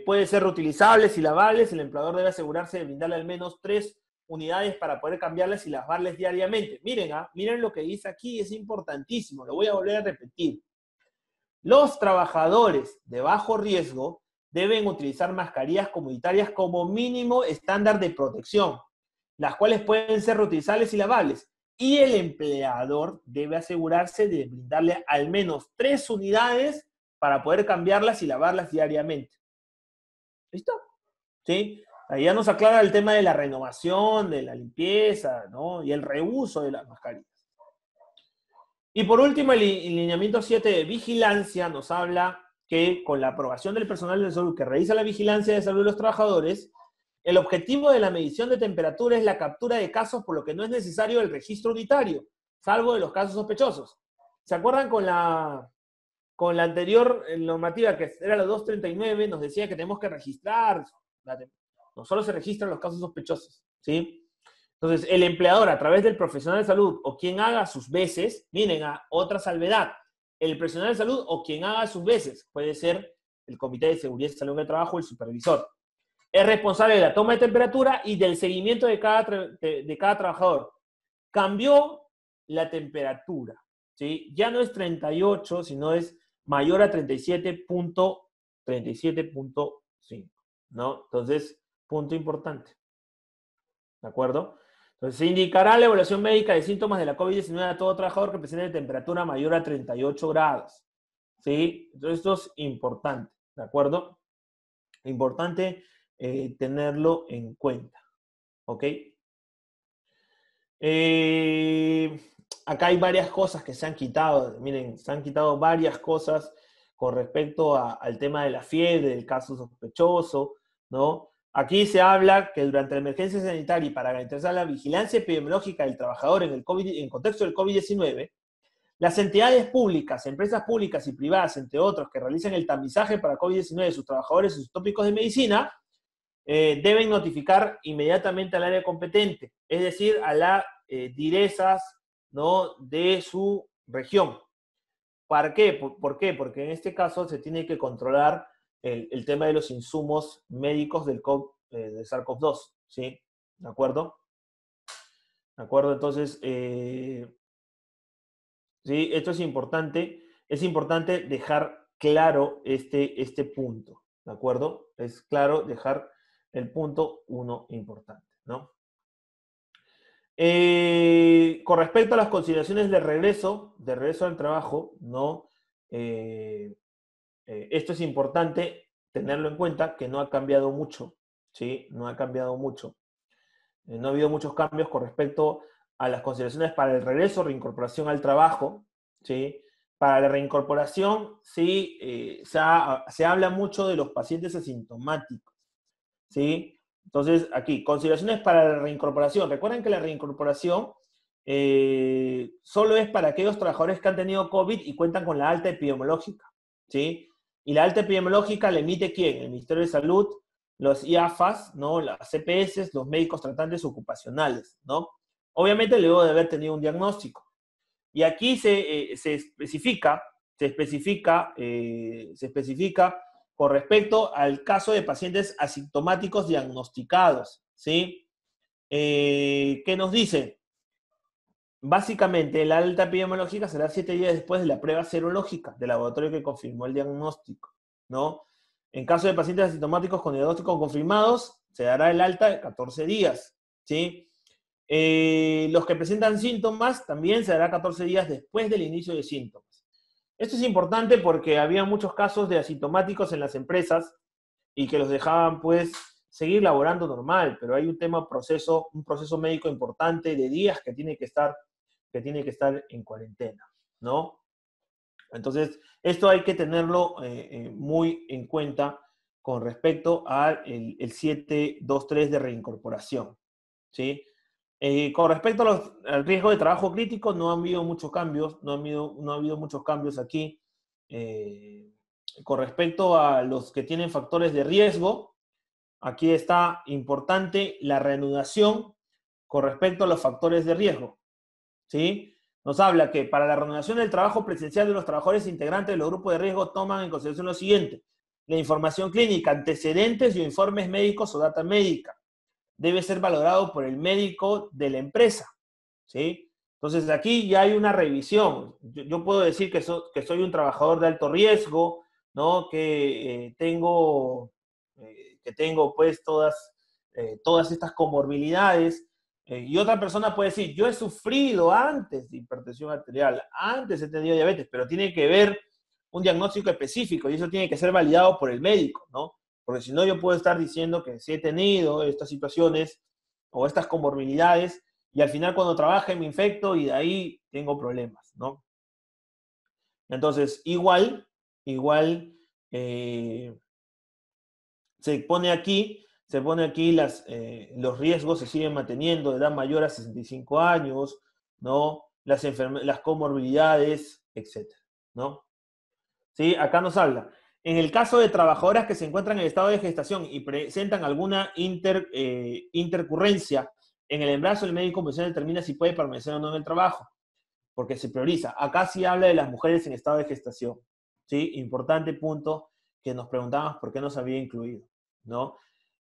Puede ser reutilizables y lavables. El empleador debe asegurarse de brindarle al menos 3 unidades para poder cambiarlas y lavarles diariamente. Miren, miren lo que dice aquí, es importantísimo, lo voy a volver a repetir. Los trabajadores de bajo riesgo deben utilizar mascarillas comunitarias como mínimo estándar de protección, las cuales pueden ser reutilizables y lavables. Y el empleador debe asegurarse de brindarle al menos 3 unidades para poder cambiarlas y lavarlas diariamente. ¿Listo? ¿Sí? Ahí ya nos aclara el tema de la renovación, de la limpieza, ¿no? Y el reuso de las mascarillas. Y por último, el lineamiento 7 de vigilancia nos habla que con la aprobación del personal de salud que realiza la vigilancia de salud de los trabajadores, el objetivo de la medición de temperatura es la captura de casos, por lo que no es necesario el registro unitario, salvo de los casos sospechosos. ¿Se acuerdan con la anterior normativa, que era la 239, nos decía que tenemos que registrar, no solo se registran los casos sospechosos, ¿sí? Entonces, el empleador, a través del profesional de salud o quien haga sus veces, miren, a otra salvedad, el profesional de salud o quien haga sus veces, puede ser el Comité de Seguridad y Salud en el Trabajo o el supervisor, es responsable de la toma de temperatura y del seguimiento de cada trabajador. Cambió la temperatura, ¿sí? Ya no es 38, sino es mayor a 37.5, ¿no? Entonces, punto importante. ¿De acuerdo? Entonces, se indicará la evaluación médica de síntomas de la COVID-19 a todo trabajador que presente temperatura mayor a 38 grados. ¿Sí? Entonces, esto es importante. ¿De acuerdo? Importante tenerlo en cuenta. ¿Ok? Acá hay varias cosas que se han quitado. Miren, se han quitado varias cosas con respecto al tema de la fiebre, del caso sospechoso, ¿no? Aquí se habla que durante la emergencia sanitaria y para garantizar la vigilancia epidemiológica del trabajador en contexto del COVID-19, las entidades públicas, empresas públicas y privadas, entre otros, que realizan el tamizaje para COVID-19 de sus trabajadores y sus tópicos de medicina, deben notificar inmediatamente al área competente, es decir, a las direzas, ¿no?, de su región. ¿Para qué? ¿Por qué? Porque en este caso se tiene que controlar el tema de los insumos médicos del SARS-CoV-2, ¿sí? ¿De acuerdo? ¿De acuerdo? Entonces, sí, esto es importante dejar claro este punto, ¿de acuerdo? Es claro dejar el punto 1 importante, ¿no? Con respecto a las consideraciones de regreso al trabajo, ¿no? Esto es importante tenerlo en cuenta, que no ha cambiado mucho, ¿sí? No ha cambiado mucho. No ha habido muchos cambios con respecto a las consideraciones para el regreso o reincorporación al trabajo, ¿sí? Para la reincorporación, sí, se habla mucho de los pacientes asintomáticos, ¿sí? Entonces, aquí, consideraciones para la reincorporación. Recuerden que la reincorporación solo es para aquellos trabajadores que han tenido COVID y cuentan con la alta epidemiológica, ¿sí? Y la alta epidemiológica la emite ¿quién? El Ministerio de Salud, los IAFAS, ¿no? Las CPS, los médicos tratantes ocupacionales, ¿no? Obviamente luego de haber tenido un diagnóstico. Y aquí se especifica con respecto al caso de pacientes asintomáticos diagnosticados, ¿sí? ¿Qué nos dice? Básicamente, la alta epidemiológica será 7 días después de la prueba serológica del laboratorio que confirmó el diagnóstico, ¿no? En caso de pacientes asintomáticos con diagnóstico confirmados, se dará el alta de 14 días, ¿sí? Los que presentan síntomas también se dará 14 días después del inicio de síntomas. Esto es importante porque había muchos casos de asintomáticos en las empresas y que los dejaban, pues, seguir laborando normal, pero hay un proceso médico importante de días que tiene que estar en cuarentena, ¿no? Entonces, esto hay que tenerlo muy en cuenta con respecto al el 723 de reincorporación, ¿sí? Con respecto al riesgo de trabajo crítico, no han habido muchos cambios, no ha habido muchos cambios aquí. Con respecto a los que tienen factores de riesgo, aquí está importante la reanudación con respecto a los factores de riesgo, ¿sí? Nos habla que para la reanudación del trabajo presencial de los trabajadores integrantes de los grupos de riesgo toman en consideración lo siguiente: la información clínica, antecedentes y informes médicos o data médica. Debe ser valorado por el médico de la empresa, ¿sí? Entonces aquí ya hay una revisión. Yo puedo decir que soy un trabajador de alto riesgo, ¿no? Que tengo pues todas estas comorbilidades. Y otra persona puede decir, yo he sufrido antes de hipertensión arterial, antes he tenido diabetes, pero tiene que ver un diagnóstico específico y eso tiene que ser validado por el médico, ¿no? Porque si no, yo puedo estar diciendo que sí he tenido estas situaciones o estas comorbilidades y al final cuando trabaje me infecto y de ahí tengo problemas, ¿no? Entonces, igual, eh, se pone aquí los riesgos se siguen manteniendo de edad mayor a 65 años, ¿no? Las comorbilidades, etcétera, ¿no? ¿Sí? Acá nos habla. En el caso de trabajadoras que se encuentran en estado de gestación y presentan alguna intercurrencia en el embarazo, el médico profesional determina si puede permanecer o no en el trabajo, porque se prioriza. Acá sí habla de las mujeres en estado de gestación, ¿sí? Importante punto que nos preguntábamos por qué no se había incluido, ¿no?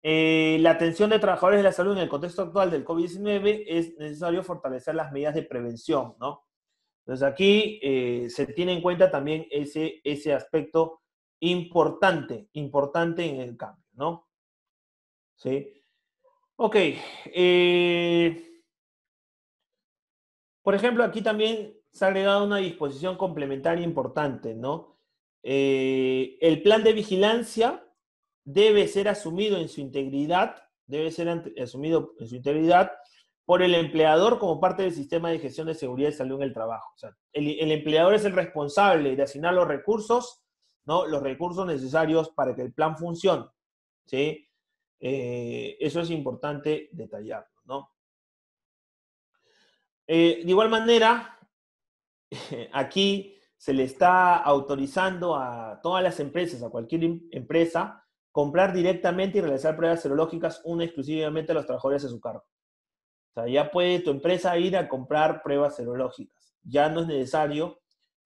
La atención de trabajadores de la salud en el contexto actual del COVID-19 es necesario fortalecer las medidas de prevención, ¿no? Entonces aquí se tiene en cuenta también ese aspecto importante en el cambio, ¿no? ¿Sí? Ok. Por ejemplo, aquí también se ha agregado una disposición complementaria importante, ¿no? El plan de vigilancia debe ser asumido en su integridad, por el empleador como parte del sistema de gestión de seguridad y salud en el trabajo. O sea, el empleador es el responsable de asignar los recursos, ¿no? Los recursos necesarios para que el plan funcione, ¿sí? Eso es importante detallarlo, ¿no? De igual manera, aquí se le está autorizando a todas las empresas, a cualquier empresa, comprar directamente y realizar pruebas serológicas una exclusivamente a los trabajadores a su cargo. O sea, ya puede tu empresa ir a comprar pruebas serológicas. Ya no es necesario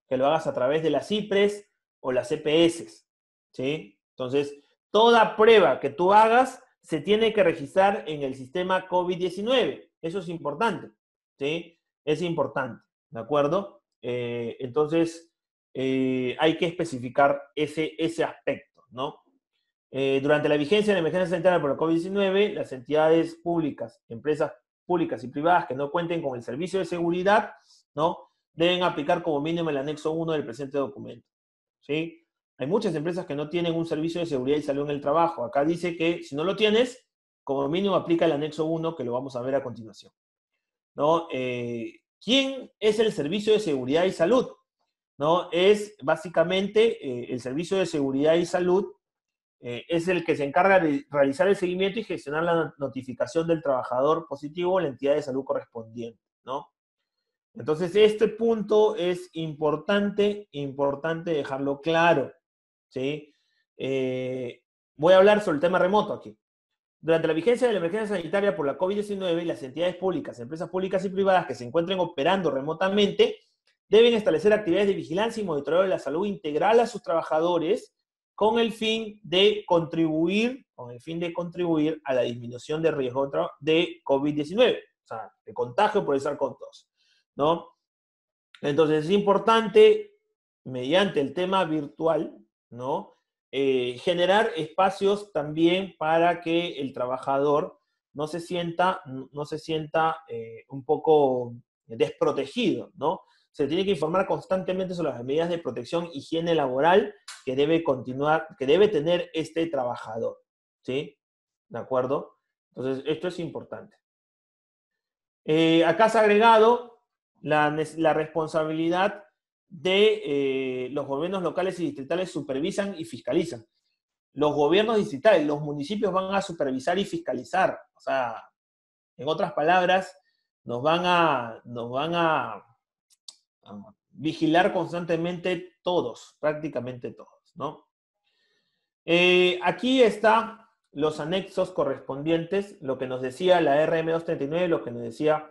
que lo hagas a través de las CIPRES o las CPS, ¿sí? Entonces, toda prueba que tú hagas se tiene que registrar en el sistema COVID-19. Eso es importante, ¿sí? Es importante, ¿de acuerdo? Entonces, hay que especificar ese aspecto, ¿no? Durante la vigencia de la emergencia sanitaria por el COVID-19, las entidades públicas, empresas públicas y privadas que no cuenten con el servicio de seguridad, ¿no? Deben aplicar como mínimo el anexo 1 del presente documento, ¿sí? Hay muchas empresas que no tienen un servicio de seguridad y salud en el trabajo. Acá dice que si no lo tienes, como mínimo aplica el anexo 1, que lo vamos a ver a continuación, ¿no? ¿Quién es el servicio de seguridad y salud? ¿No? Es básicamente el servicio de seguridad y salud es el que se encarga de realizar el seguimiento y gestionar la notificación del trabajador positivo a la entidad de salud correspondiente, ¿no? Entonces, este punto es importante dejarlo claro, ¿sí? Voy a hablar sobre el tema remoto aquí. Durante la vigencia de la emergencia sanitaria por la COVID-19, las entidades públicas, empresas públicas y privadas que se encuentren operando remotamente deben establecer actividades de vigilancia y monitoreo de la salud integral a sus trabajadores con el fin de contribuir a la disminución de riesgo de COVID-19, o sea, de contagio por el SARS-CoV-2, ¿no? Entonces es importante, mediante el tema virtual, ¿no? Generar espacios también para que el trabajador no se sienta un poco desprotegido, ¿no? Se tiene que informar constantemente sobre las medidas de protección, higiene laboral que debe tener este trabajador, ¿sí? ¿De acuerdo? Entonces, esto es importante. Acá se ha agregado la responsabilidad de los gobiernos locales y distritales supervisan y fiscalizan. Los gobiernos distritales, los municipios van a supervisar y fiscalizar. O sea, en otras palabras, nos van a vigilar constantemente todos, prácticamente todos, ¿no? Aquí está los anexos correspondientes, lo que nos decía la RM239, lo que nos decía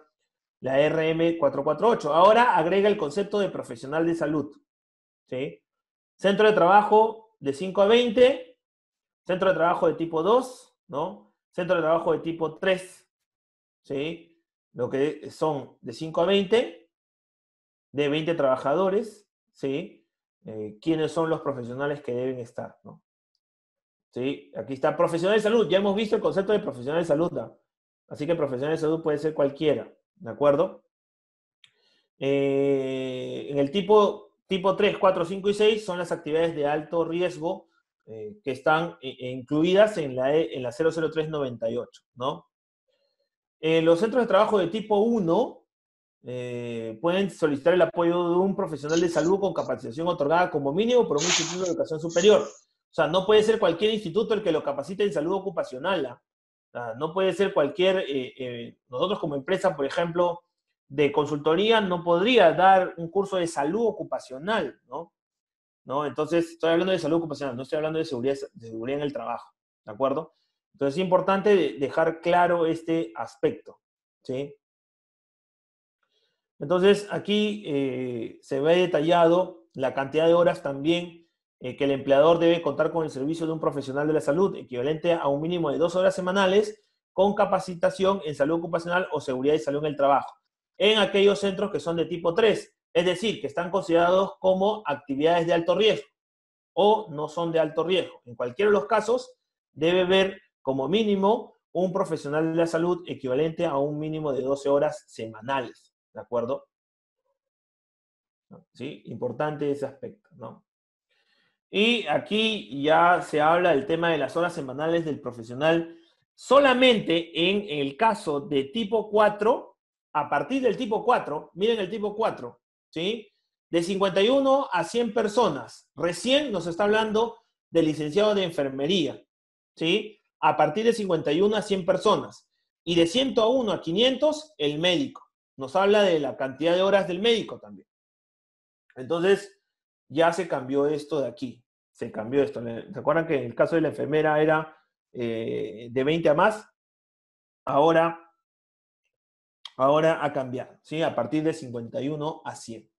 la RM448. Ahora agrega el concepto de profesional de salud, ¿sí? Centro de trabajo de 5 a 20, centro de trabajo de tipo 2, ¿no? Centro de trabajo de tipo 3, ¿sí? Lo que son de 5 a 20, de 20 trabajadores, ¿sí? ¿Quiénes son los profesionales que deben estar, ¿no? ¿Sí? Aquí está profesional de salud. Ya hemos visto el concepto de profesional de salud, ¿no? Así que profesional de salud puede ser cualquiera, ¿de acuerdo? En el tipo 3, 4, 5 y 6 son las actividades de alto riesgo que están incluidas en la 00398, ¿no? Los centros de trabajo de tipo 1 pueden solicitar el apoyo de un profesional de salud con capacitación otorgada como mínimo por un instituto de educación superior. O sea, no puede ser cualquier instituto el que lo capacite en salud ocupacional. O sea, no puede ser cualquier... nosotros como empresa, por ejemplo, de consultoría, no podría dar un curso de salud ocupacional, ¿no? ¿No? Entonces, estoy hablando de salud ocupacional, no estoy hablando de seguridad en el trabajo, ¿de acuerdo? Entonces, es importante dejar claro este aspecto, ¿sí? Entonces, aquí se ve detallado la cantidad de horas también que el empleador debe contar con el servicio de un profesional de la salud, equivalente a un mínimo de 2 horas semanales, con capacitación en salud ocupacional o seguridad y salud en el trabajo, en aquellos centros que son de tipo 3, es decir, que están considerados como actividades de alto riesgo o no son de alto riesgo. En cualquiera de los casos, debe haber como mínimo un profesional de la salud equivalente a un mínimo de 12 horas semanales, ¿de acuerdo? ¿Sí? Importante ese aspecto, ¿no? Y aquí ya se habla del tema de las horas semanales del profesional solamente en el caso de tipo 4, a partir del tipo 4, miren el tipo 4, ¿sí? De 51 a 100 personas. Recién nos está hablando del licenciado de enfermería, ¿sí? A partir de 51 a 100 personas. Y de 101 a 500, el médico. Nos habla de la cantidad de horas del médico también. Entonces, ya se cambió esto de aquí. Se cambió esto. ¿Se acuerdan que en el caso de la enfermera era de 20 a más? Ahora ha cambiado, ¿sí? A partir de 51 a 100.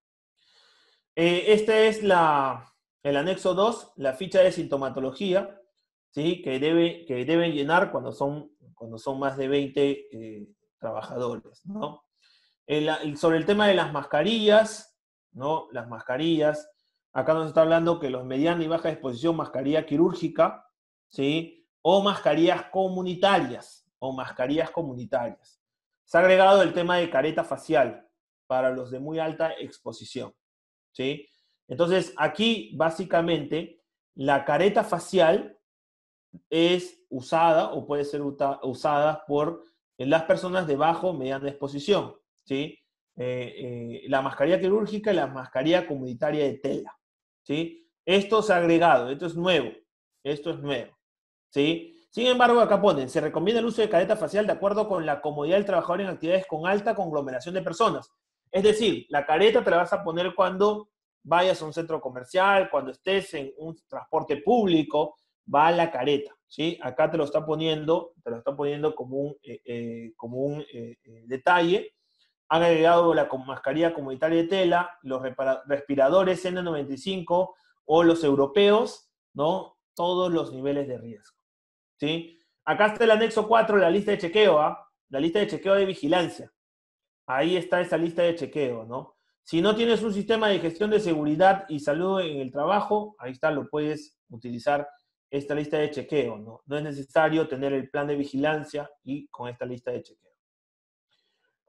Este es el anexo 2, la ficha de sintomatología, ¿sí? Que deben llenar cuando son más de 20 trabajadores, ¿no? Sobre el tema de las mascarillas, ¿no? Las mascarillas, acá nos está hablando que los mediana y baja exposición, mascarilla quirúrgica, ¿sí? O mascarillas comunitarias, Se ha agregado el tema de careta facial para los de muy alta exposición, ¿sí? Entonces, aquí, básicamente, la careta facial es usada o puede ser usada por las personas de bajo o mediana exposición, ¿sí? La mascarilla quirúrgica y la mascarilla comunitaria de tela, ¿sí? Esto se ha agregado, esto es nuevo, ¿sí? Sin embargo, acá ponen, se recomienda el uso de careta facial de acuerdo con la comodidad del trabajador en actividades con alta conglomeración de personas. Es decir, la careta te la vas a poner cuando vayas a un centro comercial, cuando estés en un transporte público, va la careta, ¿sí? Acá te lo está poniendo como un detalle. Han agregado la mascarilla comunitaria de tela, los respiradores N95 o los europeos, ¿no? Todos los niveles de riesgo, ¿sí? Acá está el anexo 4, la lista de chequeo, ¿ah? La lista de chequeo de vigilancia. Ahí está esa lista de chequeo, ¿no? Si no tienes un sistema de gestión de seguridad y salud en el trabajo, ahí está, lo puedes utilizar esta lista de chequeo, ¿no? No es necesario tener el plan de vigilancia y con esta lista de chequeo.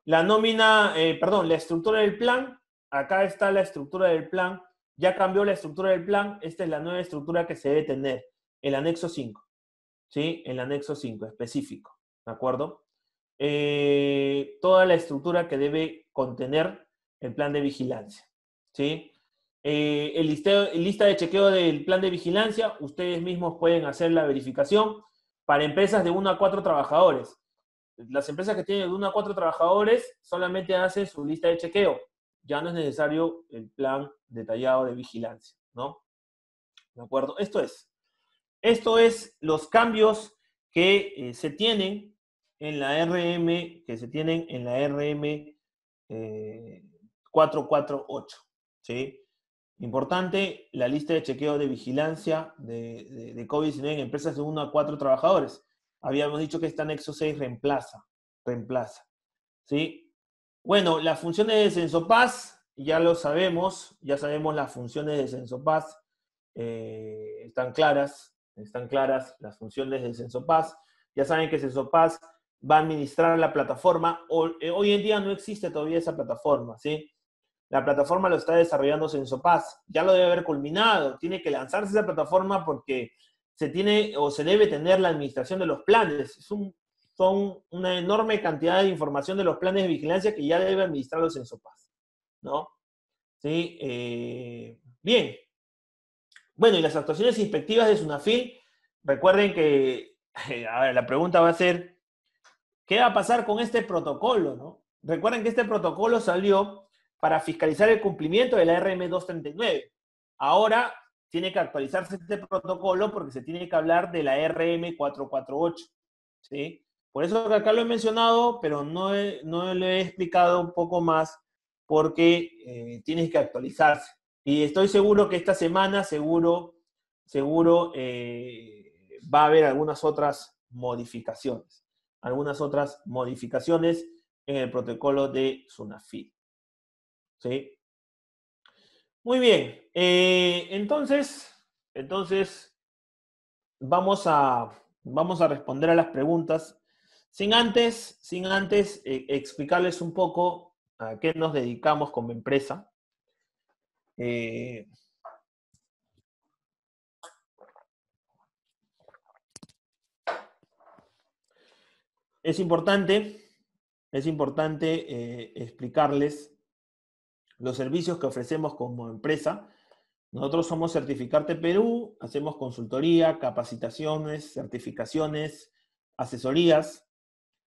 La la estructura del plan, acá está la estructura del plan, ya cambió la estructura del plan, esta es la nueva estructura que se debe tener, el anexo 5, ¿sí? El anexo 5 específico, ¿de acuerdo? Toda la estructura que debe contener el plan de vigilancia, ¿sí? El lista de chequeo del plan de vigilancia, ustedes mismos pueden hacer la verificación para empresas de 1 a 4 trabajadores. Las empresas que tienen de 1 a 4 trabajadores solamente hacen su lista de chequeo. Ya no es necesario el plan detallado de vigilancia, ¿no? ¿De acuerdo? Esto es los cambios que se tienen en la RM, que se tienen en la RM 448, ¿sí? Importante, la lista de chequeo de vigilancia de COVID-19 en empresas de 1 a 4 trabajadores. Habíamos dicho que este anexo 6 reemplaza, ¿sí? Bueno, las funciones de Sensopaz, ya lo sabemos, ya sabemos las funciones de Sensopaz, están claras las funciones de Sensopaz. Ya saben que Sensopaz va a administrar la plataforma. Hoy en día no existe todavía esa plataforma, ¿sí? La plataforma lo está desarrollando Sensopaz. Ya lo debe haber culminado. Tiene que lanzarse esa plataforma porque se debe tener la administración de los planes. Son una enorme cantidad de información de los planes de vigilancia que ya debe administrar los Sensopaz, ¿no? ¿Sí? Bien. Bueno, y las actuaciones inspectivas de SUNAFIL, recuerden que, a ver, la pregunta va a ser, ¿qué va a pasar con este protocolo, no? Recuerden que este protocolo salió para fiscalizar el cumplimiento de la RM239. Ahora tiene que actualizarse este protocolo porque se tiene que hablar de la RM448, ¿sí? Por eso que acá lo he mencionado, pero no lo he explicado un poco más porque tiene que actualizarse. Y estoy seguro que esta semana, seguro va a haber algunas otras modificaciones en el protocolo de SUNAFIL. ¿Sí? Muy bien. Entonces vamos a responder a las preguntas sin antes explicarles un poco a qué nos dedicamos como empresa. Es importante explicarles los servicios que ofrecemos como empresa. Nosotros somos Certificarte Perú, hacemos consultoría, capacitaciones, certificaciones, asesorías,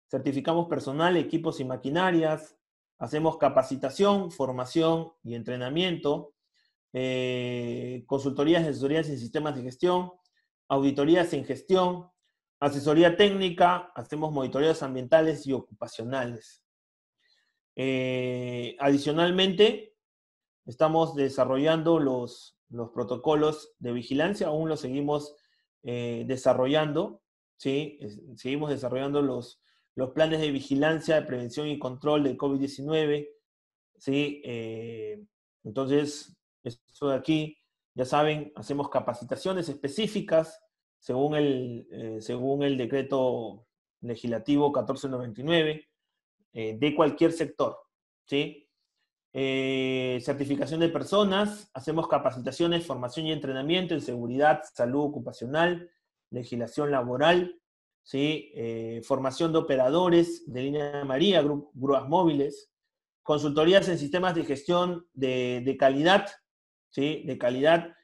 certificamos personal, equipos y maquinarias, hacemos capacitación, formación y entrenamiento, consultorías y asesorías en sistemas de gestión, auditorías en gestión, asesoría técnica, hacemos monitoreos ambientales y ocupacionales. Adicionalmente, estamos desarrollando los protocolos de vigilancia, aún los seguimos desarrollando, ¿sí? Seguimos desarrollando los planes de vigilancia, de prevención y control del COVID-19, ¿sí? Entonces, esto de aquí, ya saben, hacemos capacitaciones específicas según el decreto legislativo 1499 de cualquier sector, ¿sí? Certificación de personas, hacemos capacitaciones, formación y entrenamiento en seguridad, salud ocupacional, legislación laboral, ¿sí? Formación de operadores de línea amarilla, grúas móviles, consultorías en sistemas de gestión de calidad, ¿sí? De calidad,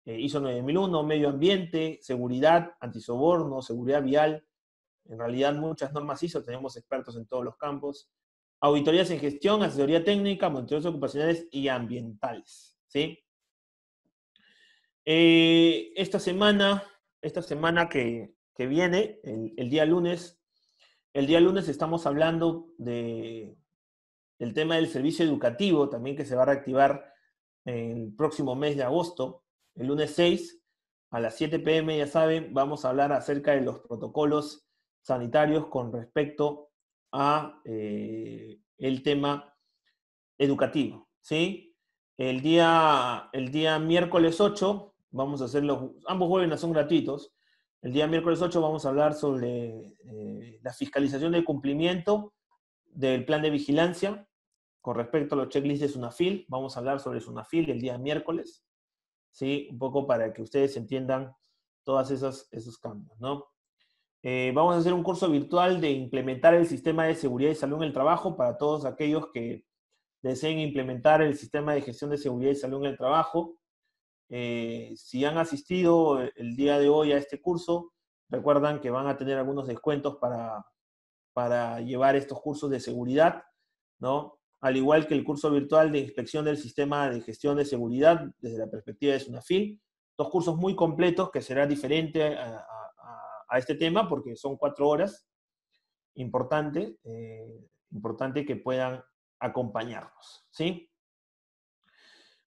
ISO 9001, medio ambiente, seguridad, antisoborno, seguridad vial, en realidad muchas normas ISO, tenemos expertos en todos los campos, auditorías en gestión, asesoría técnica, monitoreos ocupacionales y ambientales. ¿sí? Esta semana que viene, el día lunes, estamos hablando del tema del servicio educativo, también que se va a reactivar el próximo mes de agosto, el lunes 6, a las 7 p.m., ya saben, vamos a hablar acerca de los protocolos sanitarios con respecto a el tema educativo, ¿sí? El día miércoles 8, vamos a hacer ambos webinars son gratuitos. El día miércoles 8 vamos a hablar sobre la fiscalización del cumplimiento del plan de vigilancia con respecto a los checklists de SUNAFIL. Vamos a hablar sobre SUNAFIL el día miércoles, ¿sí? Un poco para que ustedes entiendan todos esos cambios, ¿no? Vamos a hacer un curso virtual de implementar el sistema de seguridad y salud en el trabajo para todos aquellos que deseen implementar el sistema de gestión de seguridad y salud en el trabajo. Si han asistido el día de hoy a este curso, recuerdan que van a tener algunos descuentos para llevar estos cursos de seguridad, ¿no? Al igual que el curso virtual de inspección del sistema de gestión de seguridad desde la perspectiva de SUNAFIL. Dos cursos muy completos que será diferente a este tema porque son 4 horas. Importante que puedan acompañarnos, ¿sí?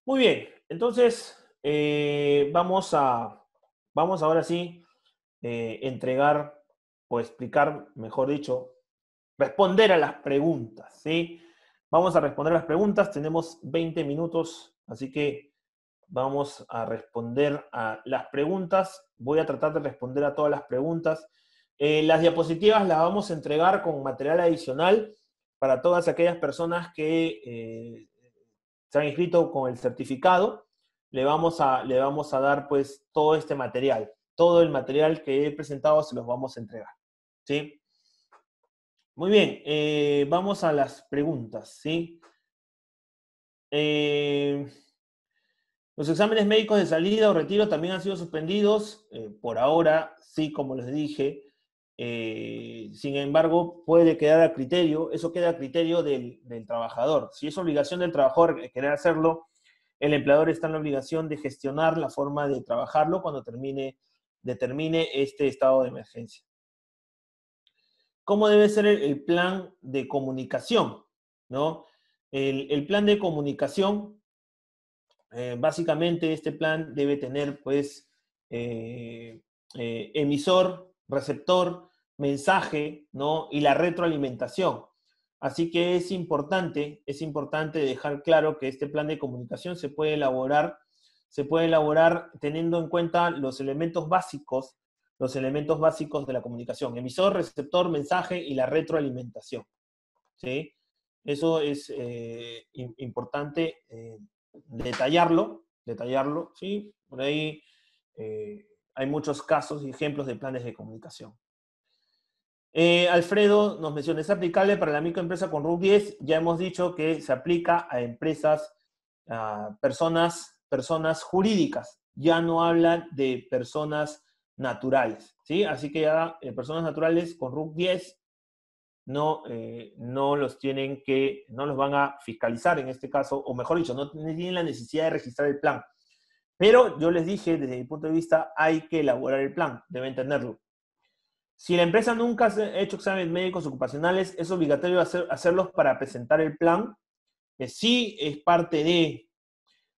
Muy bien, entonces vamos ahora sí entregar o explicar, mejor dicho, responder a las preguntas, ¿sí? Vamos a responder a las preguntas, tenemos 20 minutos, así que vamos a responder a las preguntas. Voy a tratar de responder a todas las preguntas. Las diapositivas las vamos a entregar con material adicional para todas aquellas personas que se han inscrito con el certificado. Le vamos a dar pues todo este material. Todo el material que he presentado se los vamos a entregar, ¿sí? Muy bien, vamos a las preguntas, ¿sí? Los exámenes médicos de salida o retiro también han sido suspendidos. Por ahora, sí, como les dije. Sin embargo, puede quedar a criterio, eso queda a criterio del trabajador. Si es obligación del trabajador querer hacerlo, el empleador está en la obligación de gestionar la forma de trabajarlo cuando determine este estado de emergencia. ¿Cómo debe ser el plan de comunicación? ¿No? El plan de comunicación, básicamente este plan debe tener pues emisor, receptor, mensaje, ¿no? Y la retroalimentación. Así que es importante dejar claro que este plan de comunicación se puede elaborar teniendo en cuenta los elementos básicos de la comunicación: emisor, receptor, mensaje y la retroalimentación, ¿sí? Eso es importante detallarlo, ¿sí? Por ahí hay muchos casos y ejemplos de planes de comunicación. Alfredo nos menciona, ¿es aplicable para la microempresa con RUC 10? Ya hemos dicho que se aplica a empresas, a personas jurídicas. Ya no hablan de personas naturales, ¿sí? Así que ya personas naturales con RUC 10 no los van a fiscalizar en este caso, o mejor dicho, no tienen la necesidad de registrar el plan. Pero yo les dije, desde mi punto de vista, hay que elaborar el plan, deben tenerlo. Si la empresa nunca ha hecho exámenes médicos ocupacionales, es obligatorio hacerlos para presentar el plan, que sí es parte de.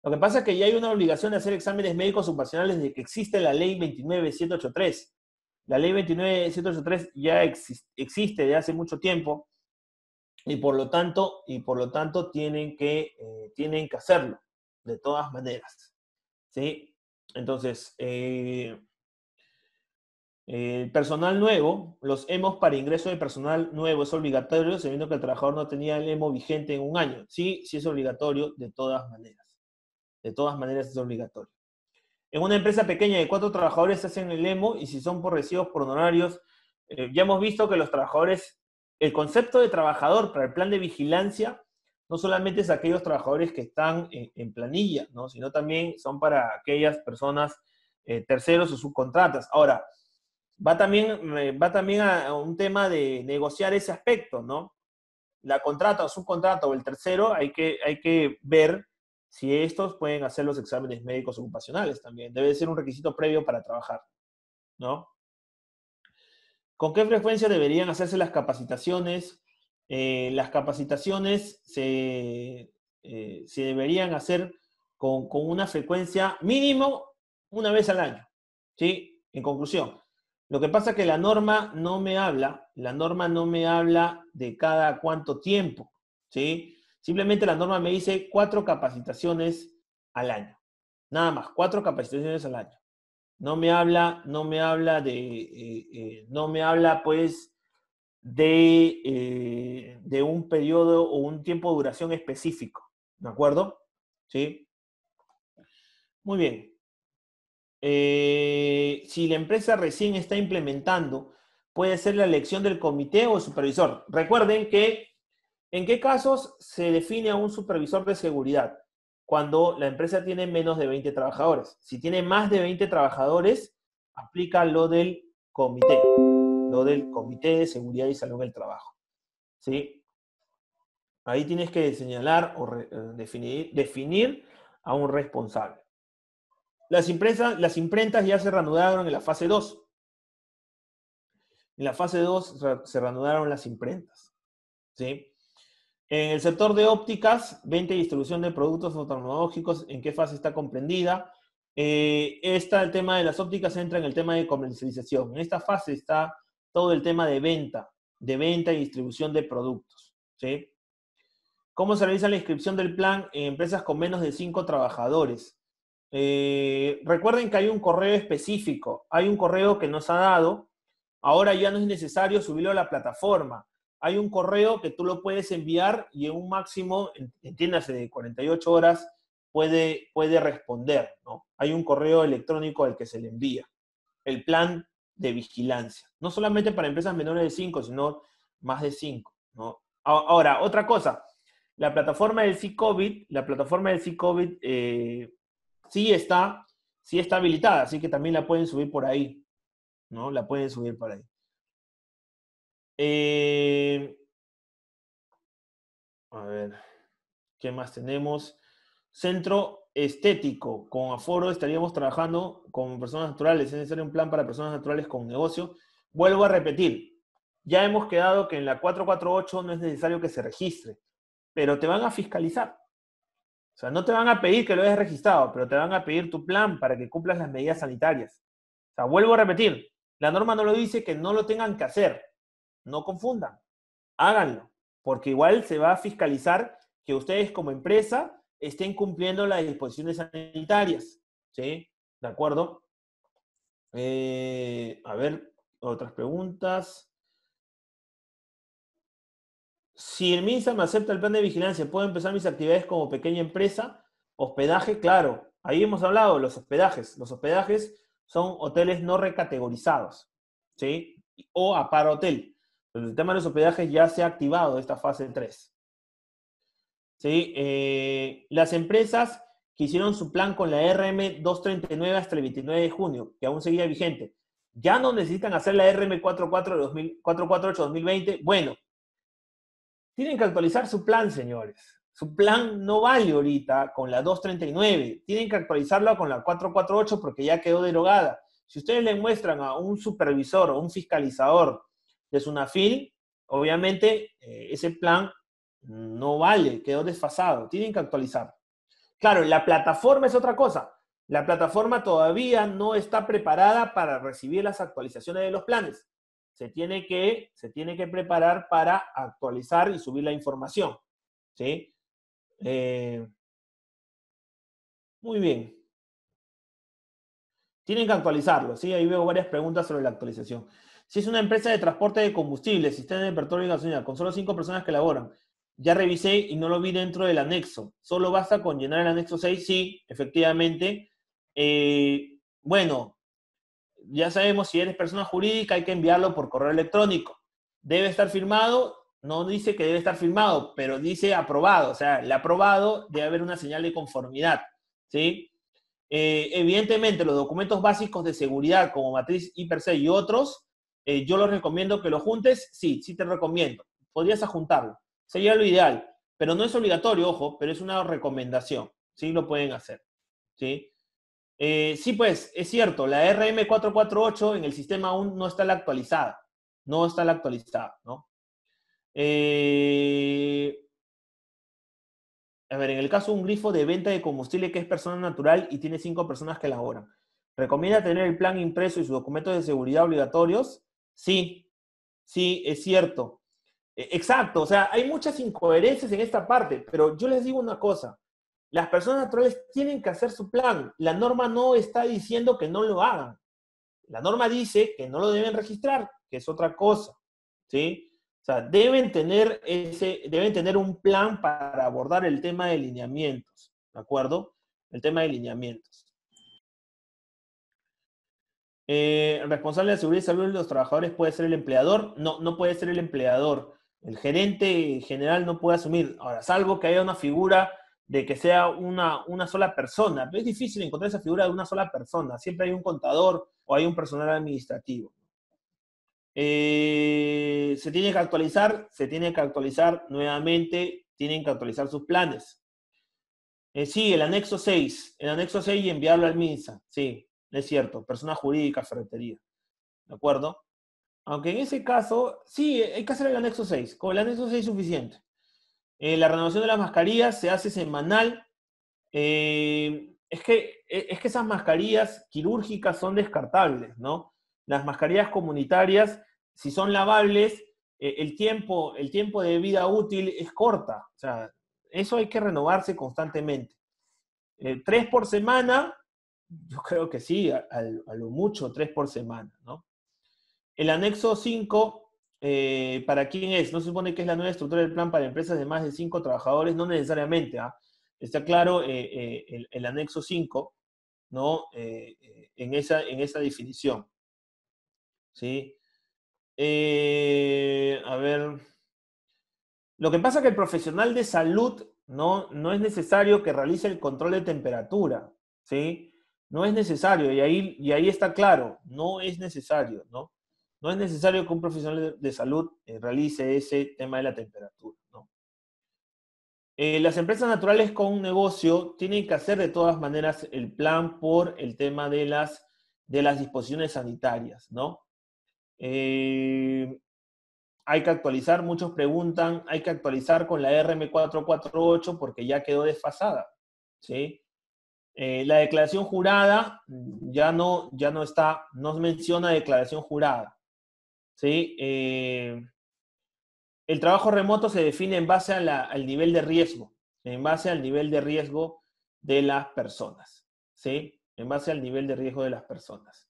Lo que pasa es que ya hay una obligación de hacer exámenes médicos ocupacionales desde que existe la ley 29783. La ley 29783 ya existe de hace mucho tiempo y por lo tanto tienen que hacerlo de todas maneras, ¿sí? Entonces, el personal nuevo, los EMOs para ingreso de personal nuevo es obligatorio, sabiendo que el trabajador no tenía el EMO vigente en un año. Sí, sí es obligatorio de todas maneras. De todas maneras es obligatorio. En una empresa pequeña de 4 trabajadores hacen el EMO y si son por recibos por honorarios, ya hemos visto que los trabajadores, el concepto de trabajador para el plan de vigilancia no solamente es aquellos trabajadores que están en planilla, ¿no? Sino también son para aquellas personas terceros o subcontratas. Ahora, va también a un tema de negociar ese aspecto, ¿no? La contrata o subcontrata o el tercero, hay que ver si estos pueden hacer los exámenes médicos ocupacionales también. Debe ser un requisito previo para trabajar, ¿no? ¿Con qué frecuencia deberían hacerse las capacitaciones? Las capacitaciones se deberían hacer con una frecuencia mínimo una vez al año, ¿sí? En conclusión, lo que pasa es que la norma no me habla de cada cuánto tiempo, ¿sí? Simplemente la norma me dice 4 capacitaciones al año, nada más, 4 capacitaciones al año. No me habla pues de un periodo o un tiempo de duración específico, ¿de acuerdo? ¿Sí? Muy bien. Si la empresa recién está implementando, puede ser la elección del comité o supervisor. Recuerden que ¿en qué casos se define a un supervisor de seguridad? Cuando la empresa tiene menos de 20 trabajadores. Si tiene más de 20 trabajadores, aplica lo del comité de seguridad y salud del trabajo. ¿Sí? Ahí tienes que señalar o definir a un responsable. Las imprentas ya se reanudaron en la fase 2. En la fase 2 se reanudaron las imprentas. ¿Sí? En el sector de ópticas, venta y distribución de productos oftalmológicos, ¿en qué fase está comprendida? El tema de las ópticas entra en el tema de comercialización. En esta fase está todo el tema de venta y distribución de productos. ¿Sí? ¿Cómo se realiza la inscripción del plan en empresas con menos de 5 trabajadores? Recuerden que hay un correo específico, hay un correo que nos ha dado. Ahora ya no es necesario subirlo a la plataforma. Hay un correo que tú lo puedes enviar y en un máximo, entiéndase, de 48 horas, puede responder, ¿no? Hay un correo electrónico al que se le envía. El plan de vigilancia. No solamente para empresas menores de 5, sino más de 5, ¿no? Ahora, otra cosa. La plataforma del C-COVID, sí está habilitada, así que también la pueden subir por ahí, ¿no? La pueden subir por ahí. A ver, ¿qué más tenemos? Centro estético. Con aforo estaríamos trabajando con personas naturales. Es necesario un plan para personas naturales con negocio. Vuelvo a repetir. Ya hemos quedado que en la 448 no es necesario que se registre, pero te van a fiscalizar. O sea, no te van a pedir que lo hayas registrado, pero te van a pedir tu plan para que cumplas las medidas sanitarias. O sea, vuelvo a repetir. La norma no lo dice que no lo tengan que hacer. No confundan. Háganlo, porque igual se va a fiscalizar que ustedes como empresa estén cumpliendo las disposiciones sanitarias. ¿Sí? ¿De acuerdo? A ver, otras preguntas. Si el MINSA me acepta el plan de vigilancia, ¿puedo empezar mis actividades como pequeña empresa? Hospedaje, claro. Ahí hemos hablado de los hospedajes. Los hospedajes son hoteles no recategorizados, ¿sí? O a par hotel. Pero el tema de los hospedajes ya se ha activado esta fase 3. ¿Sí? Las empresas que hicieron su plan con la RM 239 hasta el 29 de junio, que aún seguía vigente, ya no necesitan hacer la RM 448-2020. Bueno, tienen que actualizar su plan, señores. Su plan no vale ahorita con la 239. Tienen que actualizarlo con la 448 porque ya quedó derogada. Si ustedes le muestran a un supervisor o un fiscalizador de SUNAFIL, obviamente ese plan no vale, quedó desfasado. Tienen que actualizar. Claro, la plataforma es otra cosa. La plataforma todavía no está preparada para recibir las actualizaciones de los planes. Se tiene que preparar para actualizar y subir la información. ¿Sí? Muy bien. Tienen que actualizarlo, ¿sí? Ahí veo varias preguntas sobre la actualización. Si es una empresa de transporte de combustible, sistema de petróleo y gasolina, con solo 5 personas que laboran, ya revisé y no lo vi dentro del anexo. Solo basta con llenar el anexo 6, sí, efectivamente. Bueno, ya sabemos, si eres persona jurídica hay que enviarlo por correo electrónico. Debe estar firmado, no dice que debe estar firmado, pero dice aprobado. O sea, el aprobado debe haber una señal de conformidad, ¿sí? Evidentemente, los documentos básicos de seguridad como matriz IPER-C y otros, yo los recomiendo que los juntes. Sí, sí te recomiendo. Podrías adjuntarlo. Sería lo ideal, pero no es obligatorio, ojo, pero es una recomendación. Sí, lo pueden hacer. ¿Sí? Sí, pues, es cierto, la RM448 en el sistema aún no está la actualizada. No está la actualizada, ¿no? A ver, en el caso de un grifo de venta de combustible que es persona natural y tiene 5 personas que laboran, ¿recomienda tener el plan impreso y sus documentos de seguridad obligatorios? Sí, sí, es cierto. Exacto, o sea, hay muchas incoherencias en esta parte, pero yo les digo una cosa, las personas naturales tienen que hacer su plan. La norma no está diciendo que no lo hagan. La norma dice que no lo deben registrar, que es otra cosa, ¿sí? O sea, deben tener un plan para abordar el tema de lineamientos, ¿de acuerdo? El tema de lineamientos. El responsable de seguridad y salud de los trabajadores puede ser el empleador. No, no puede ser el empleador. El gerente general no puede asumir. Ahora, salvo que haya una figura de que sea una sola persona. Pero es difícil encontrar esa figura de una sola persona. Siempre hay un contador o hay un personal administrativo. Se tiene que actualizar nuevamente, tienen que actualizar sus planes. Sí, el anexo 6 y enviarlo al MINSA, sí, es cierto, persona jurídica, ferretería, ¿de acuerdo? Aunque en ese caso, sí, hay que hacer el anexo 6, con el anexo 6 es suficiente. La renovación de las mascarillas se hace semanal. Es que esas mascarillas quirúrgicas son descartables, ¿no? Las mascarillas comunitarias, si son lavables, el tiempo de vida útil es corta. O sea, eso hay que renovarse constantemente. 3 por semana, yo creo que sí, a lo mucho 3 por semana, ¿no? El anexo 5, ¿para quién es? No se supone que es la nueva estructura del plan para empresas de más de 5 trabajadores, no necesariamente, ¿ah? Está claro el anexo 5, ¿no? En esa definición, ¿sí? A ver, lo que pasa es que el profesional de salud no es necesario que realice el control de temperatura, ¿sí? No es necesario, y ahí está claro, no es necesario, ¿no? No es necesario que un profesional de salud realice ese tema de la temperatura, ¿no? Las empresas naturales con un negocio tienen que hacer de todas maneras el plan por el tema de las disposiciones sanitarias, ¿no? Eh, Hay que actualizar, muchos preguntan, hay que actualizar con la RM448 porque ya quedó desfasada, ¿sí? La declaración jurada ya no está, no menciona declaración jurada, ¿sí? El trabajo remoto se define en base al nivel de riesgo, en base al nivel de riesgo de las personas, ¿sí? En base al nivel de riesgo de las personas.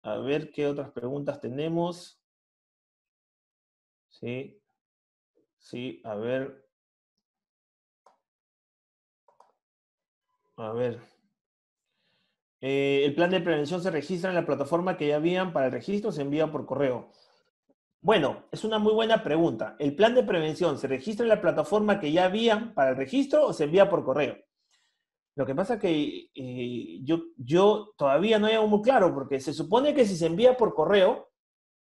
A ver qué otras preguntas tenemos. Sí, sí, a ver. A ver. El plan de prevención se registra en la plataforma que ya habían para el registro, se envía por correo. Bueno, es una muy buena pregunta. ¿El plan de prevención se registra en la plataforma que ya habían para el registro o se envía por correo? Lo que pasa es que yo todavía no hay algo muy claro, porque se supone que si se envía por correo,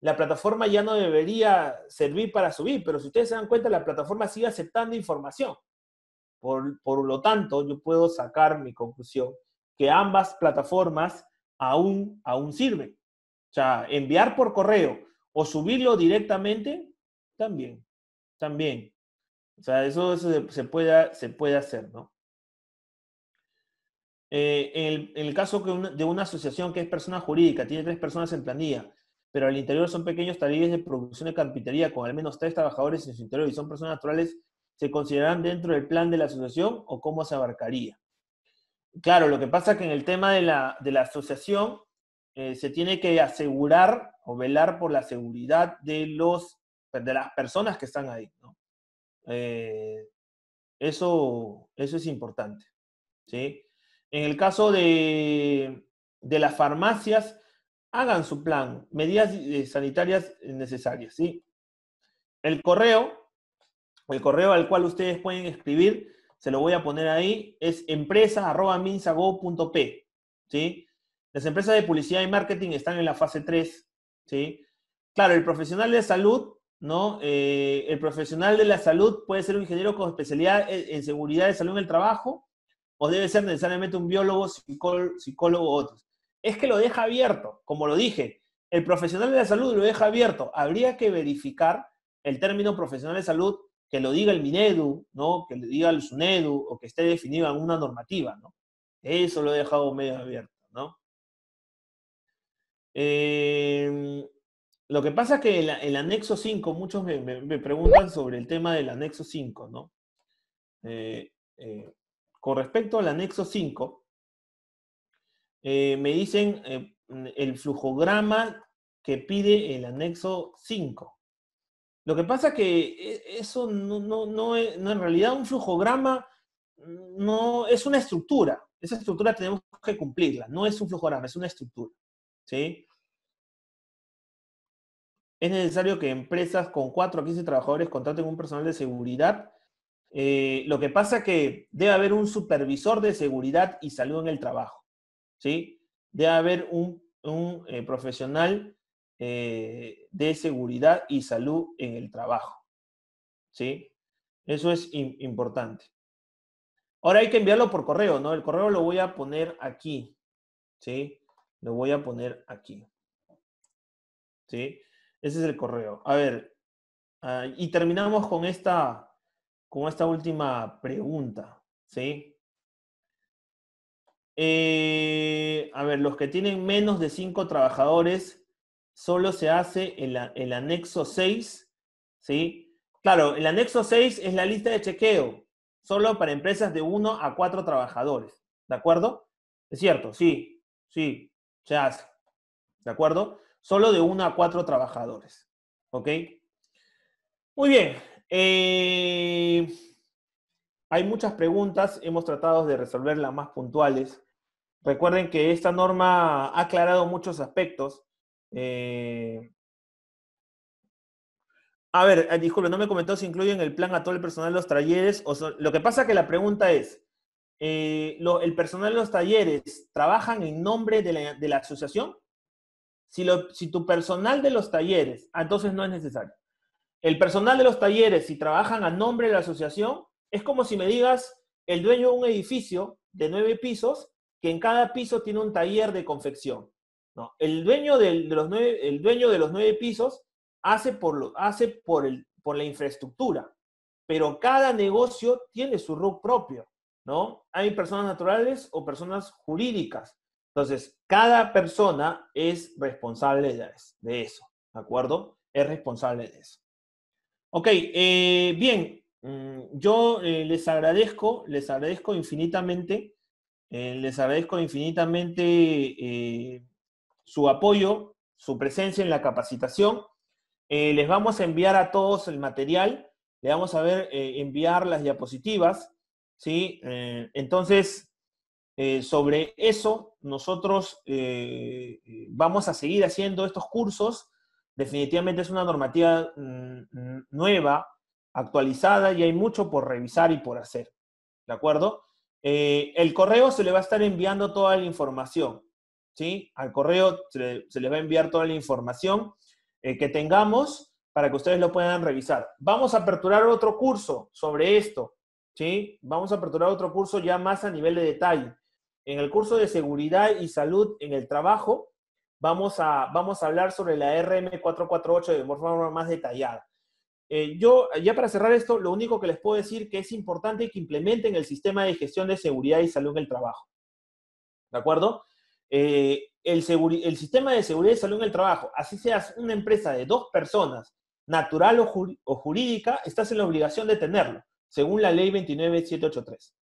la plataforma ya no debería servir para subir, pero si ustedes se dan cuenta, la plataforma sigue aceptando información. Por lo tanto, yo puedo sacar mi conclusión que ambas plataformas aún sirven. O sea, enviar por correo o subirlo directamente, también, también. O sea, eso se puede hacer, ¿no? En el caso de una asociación que es persona jurídica, tiene 3 personas en planilla, pero al interior son pequeños talleres de producción de carpintería con al menos 3 trabajadores en su interior y son personas naturales, ¿se considerarán dentro del plan de la asociación o cómo se abarcaría? Claro, lo que pasa es que en el tema de la asociación se tiene que asegurar o velar por la seguridad de las personas que están ahí, ¿no? Eh, eso es importante, ¿sí? En el caso de las farmacias, hagan su plan, medidas sanitarias necesarias, ¿sí? El correo, el correo al cual ustedes pueden escribir, se lo voy a poner ahí, es empresa@minsago.p, ¿sí? Las empresas de publicidad y marketing están en la fase 3, ¿sí? Claro, el profesional de salud, ¿no? El profesional de la salud puede ser un ingeniero con especialidad en seguridad de salud en el trabajo, o debe ser necesariamente un biólogo, psicólogo u otros. Es que lo deja abierto, como lo dije, el profesional de la salud lo deja abierto. Habría que verificar el término profesional de salud, que lo diga el Minedu, ¿no? Que lo diga el SUNEDU, o que esté definido en una normativa, ¿no? Eso lo he dejado medio abierto, ¿no? Lo que pasa es que el anexo 5, muchos me preguntan sobre el tema del anexo 5, ¿no? Con respecto al anexo 5, me dicen el flujograma que pide el anexo 5. Lo que pasa es que eso no en realidad un flujograma no es una estructura. Esa estructura tenemos que cumplirla. No es un flujograma, es una estructura. ¿Sí? Es necesario que empresas con 4 a 15 trabajadores contraten un personal de seguridad. Lo que pasa es que debe haber un supervisor de seguridad y salud en el trabajo. ¿Sí? Debe haber un profesional de seguridad y salud en el trabajo. ¿Sí? Eso es importante. Ahora hay que enviarlo por correo, ¿no? El correo lo voy a poner aquí. ¿Sí? Lo voy a poner aquí. ¿Sí? Ese es el correo. A ver, y terminamos con esta última pregunta, ¿sí? A ver, los que tienen menos de 5 trabajadores, solo se hace el anexo 6, ¿sí? Claro, el anexo 6 es la lista de chequeo, solo para empresas de 1 a 4 trabajadores, ¿de acuerdo? Es cierto, sí, sí, se hace, ¿de acuerdo? Solo de 1 a 4 trabajadores, ¿ok? Muy bien. Hay muchas preguntas, hemos tratado de resolver las más puntuales. Recuerden que esta norma ha aclarado muchos aspectos. A ver, disculpe, no me comentó si incluyen el plan a todo el personal de los talleres. Lo que pasa que la pregunta es, ¿el personal de los talleres trabajan en nombre de la asociación? Si tu personal de los talleres, entonces no es necesario. El personal de los talleres, si trabajan a nombre de la asociación, es como si me digas el dueño de un edificio de 9 pisos, que en cada piso tiene un taller de confección. No, el dueño el dueño de los 9 pisos hace por la infraestructura, pero cada negocio tiene su RUC propio, ¿no? Hay personas naturales o personas jurídicas. Entonces, cada persona es responsable de eso, ¿de acuerdo? Es responsable de eso. Ok, bien, yo les agradezco infinitamente, su apoyo, su presencia en la capacitación. Les vamos a enviar a todos el material, le vamos a enviar las diapositivas, ¿sí? Entonces, sobre eso, nosotros vamos a seguir haciendo estos cursos. Definitivamente es una normativa nueva, actualizada, y hay mucho por revisar y por hacer. ¿De acuerdo? El correo se le va a estar enviando toda la información. ¿Sí? Al correo se les va a enviar toda la información que tengamos para que ustedes lo puedan revisar. Vamos a aperturar otro curso sobre esto. ¿Sí? Vamos a aperturar otro curso ya más a nivel de detalle. En el curso de seguridad y salud en el trabajo, vamos a hablar sobre la RM448 de forma más detallada. Yo, ya para cerrar esto, lo único que les puedo decir que es importante que implementen el sistema de gestión de seguridad y salud en el trabajo. ¿De acuerdo? El sistema de seguridad y salud en el trabajo, así seas una empresa de 2 personas, natural o jurídica, estás en la obligación de tenerlo, según la ley 29783.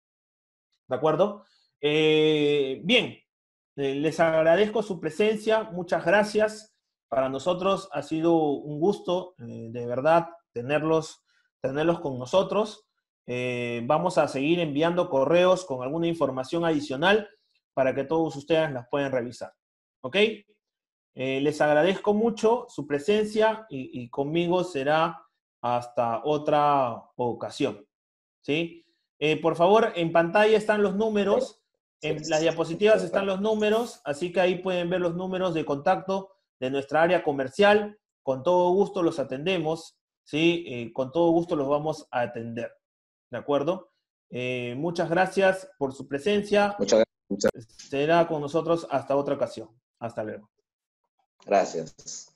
¿De acuerdo? Bien, les agradezco su presencia, muchas gracias. Para nosotros ha sido un gusto, de verdad, tenerlos con nosotros. Vamos a seguir enviando correos con alguna información adicional para que todos ustedes las puedan revisar. ¿Ok? Les agradezco mucho su presencia y conmigo será hasta otra ocasión. ¿Sí? Por favor, en pantalla están los números, en las diapositivas están los números, así que ahí pueden ver los números de contacto de nuestra área comercial. Con todo gusto los atendemos, ¿sí? Con todo gusto los vamos a atender, ¿de acuerdo? Muchas gracias por su presencia. Muchas gracias. Será con nosotros hasta otra ocasión. Hasta luego. Gracias.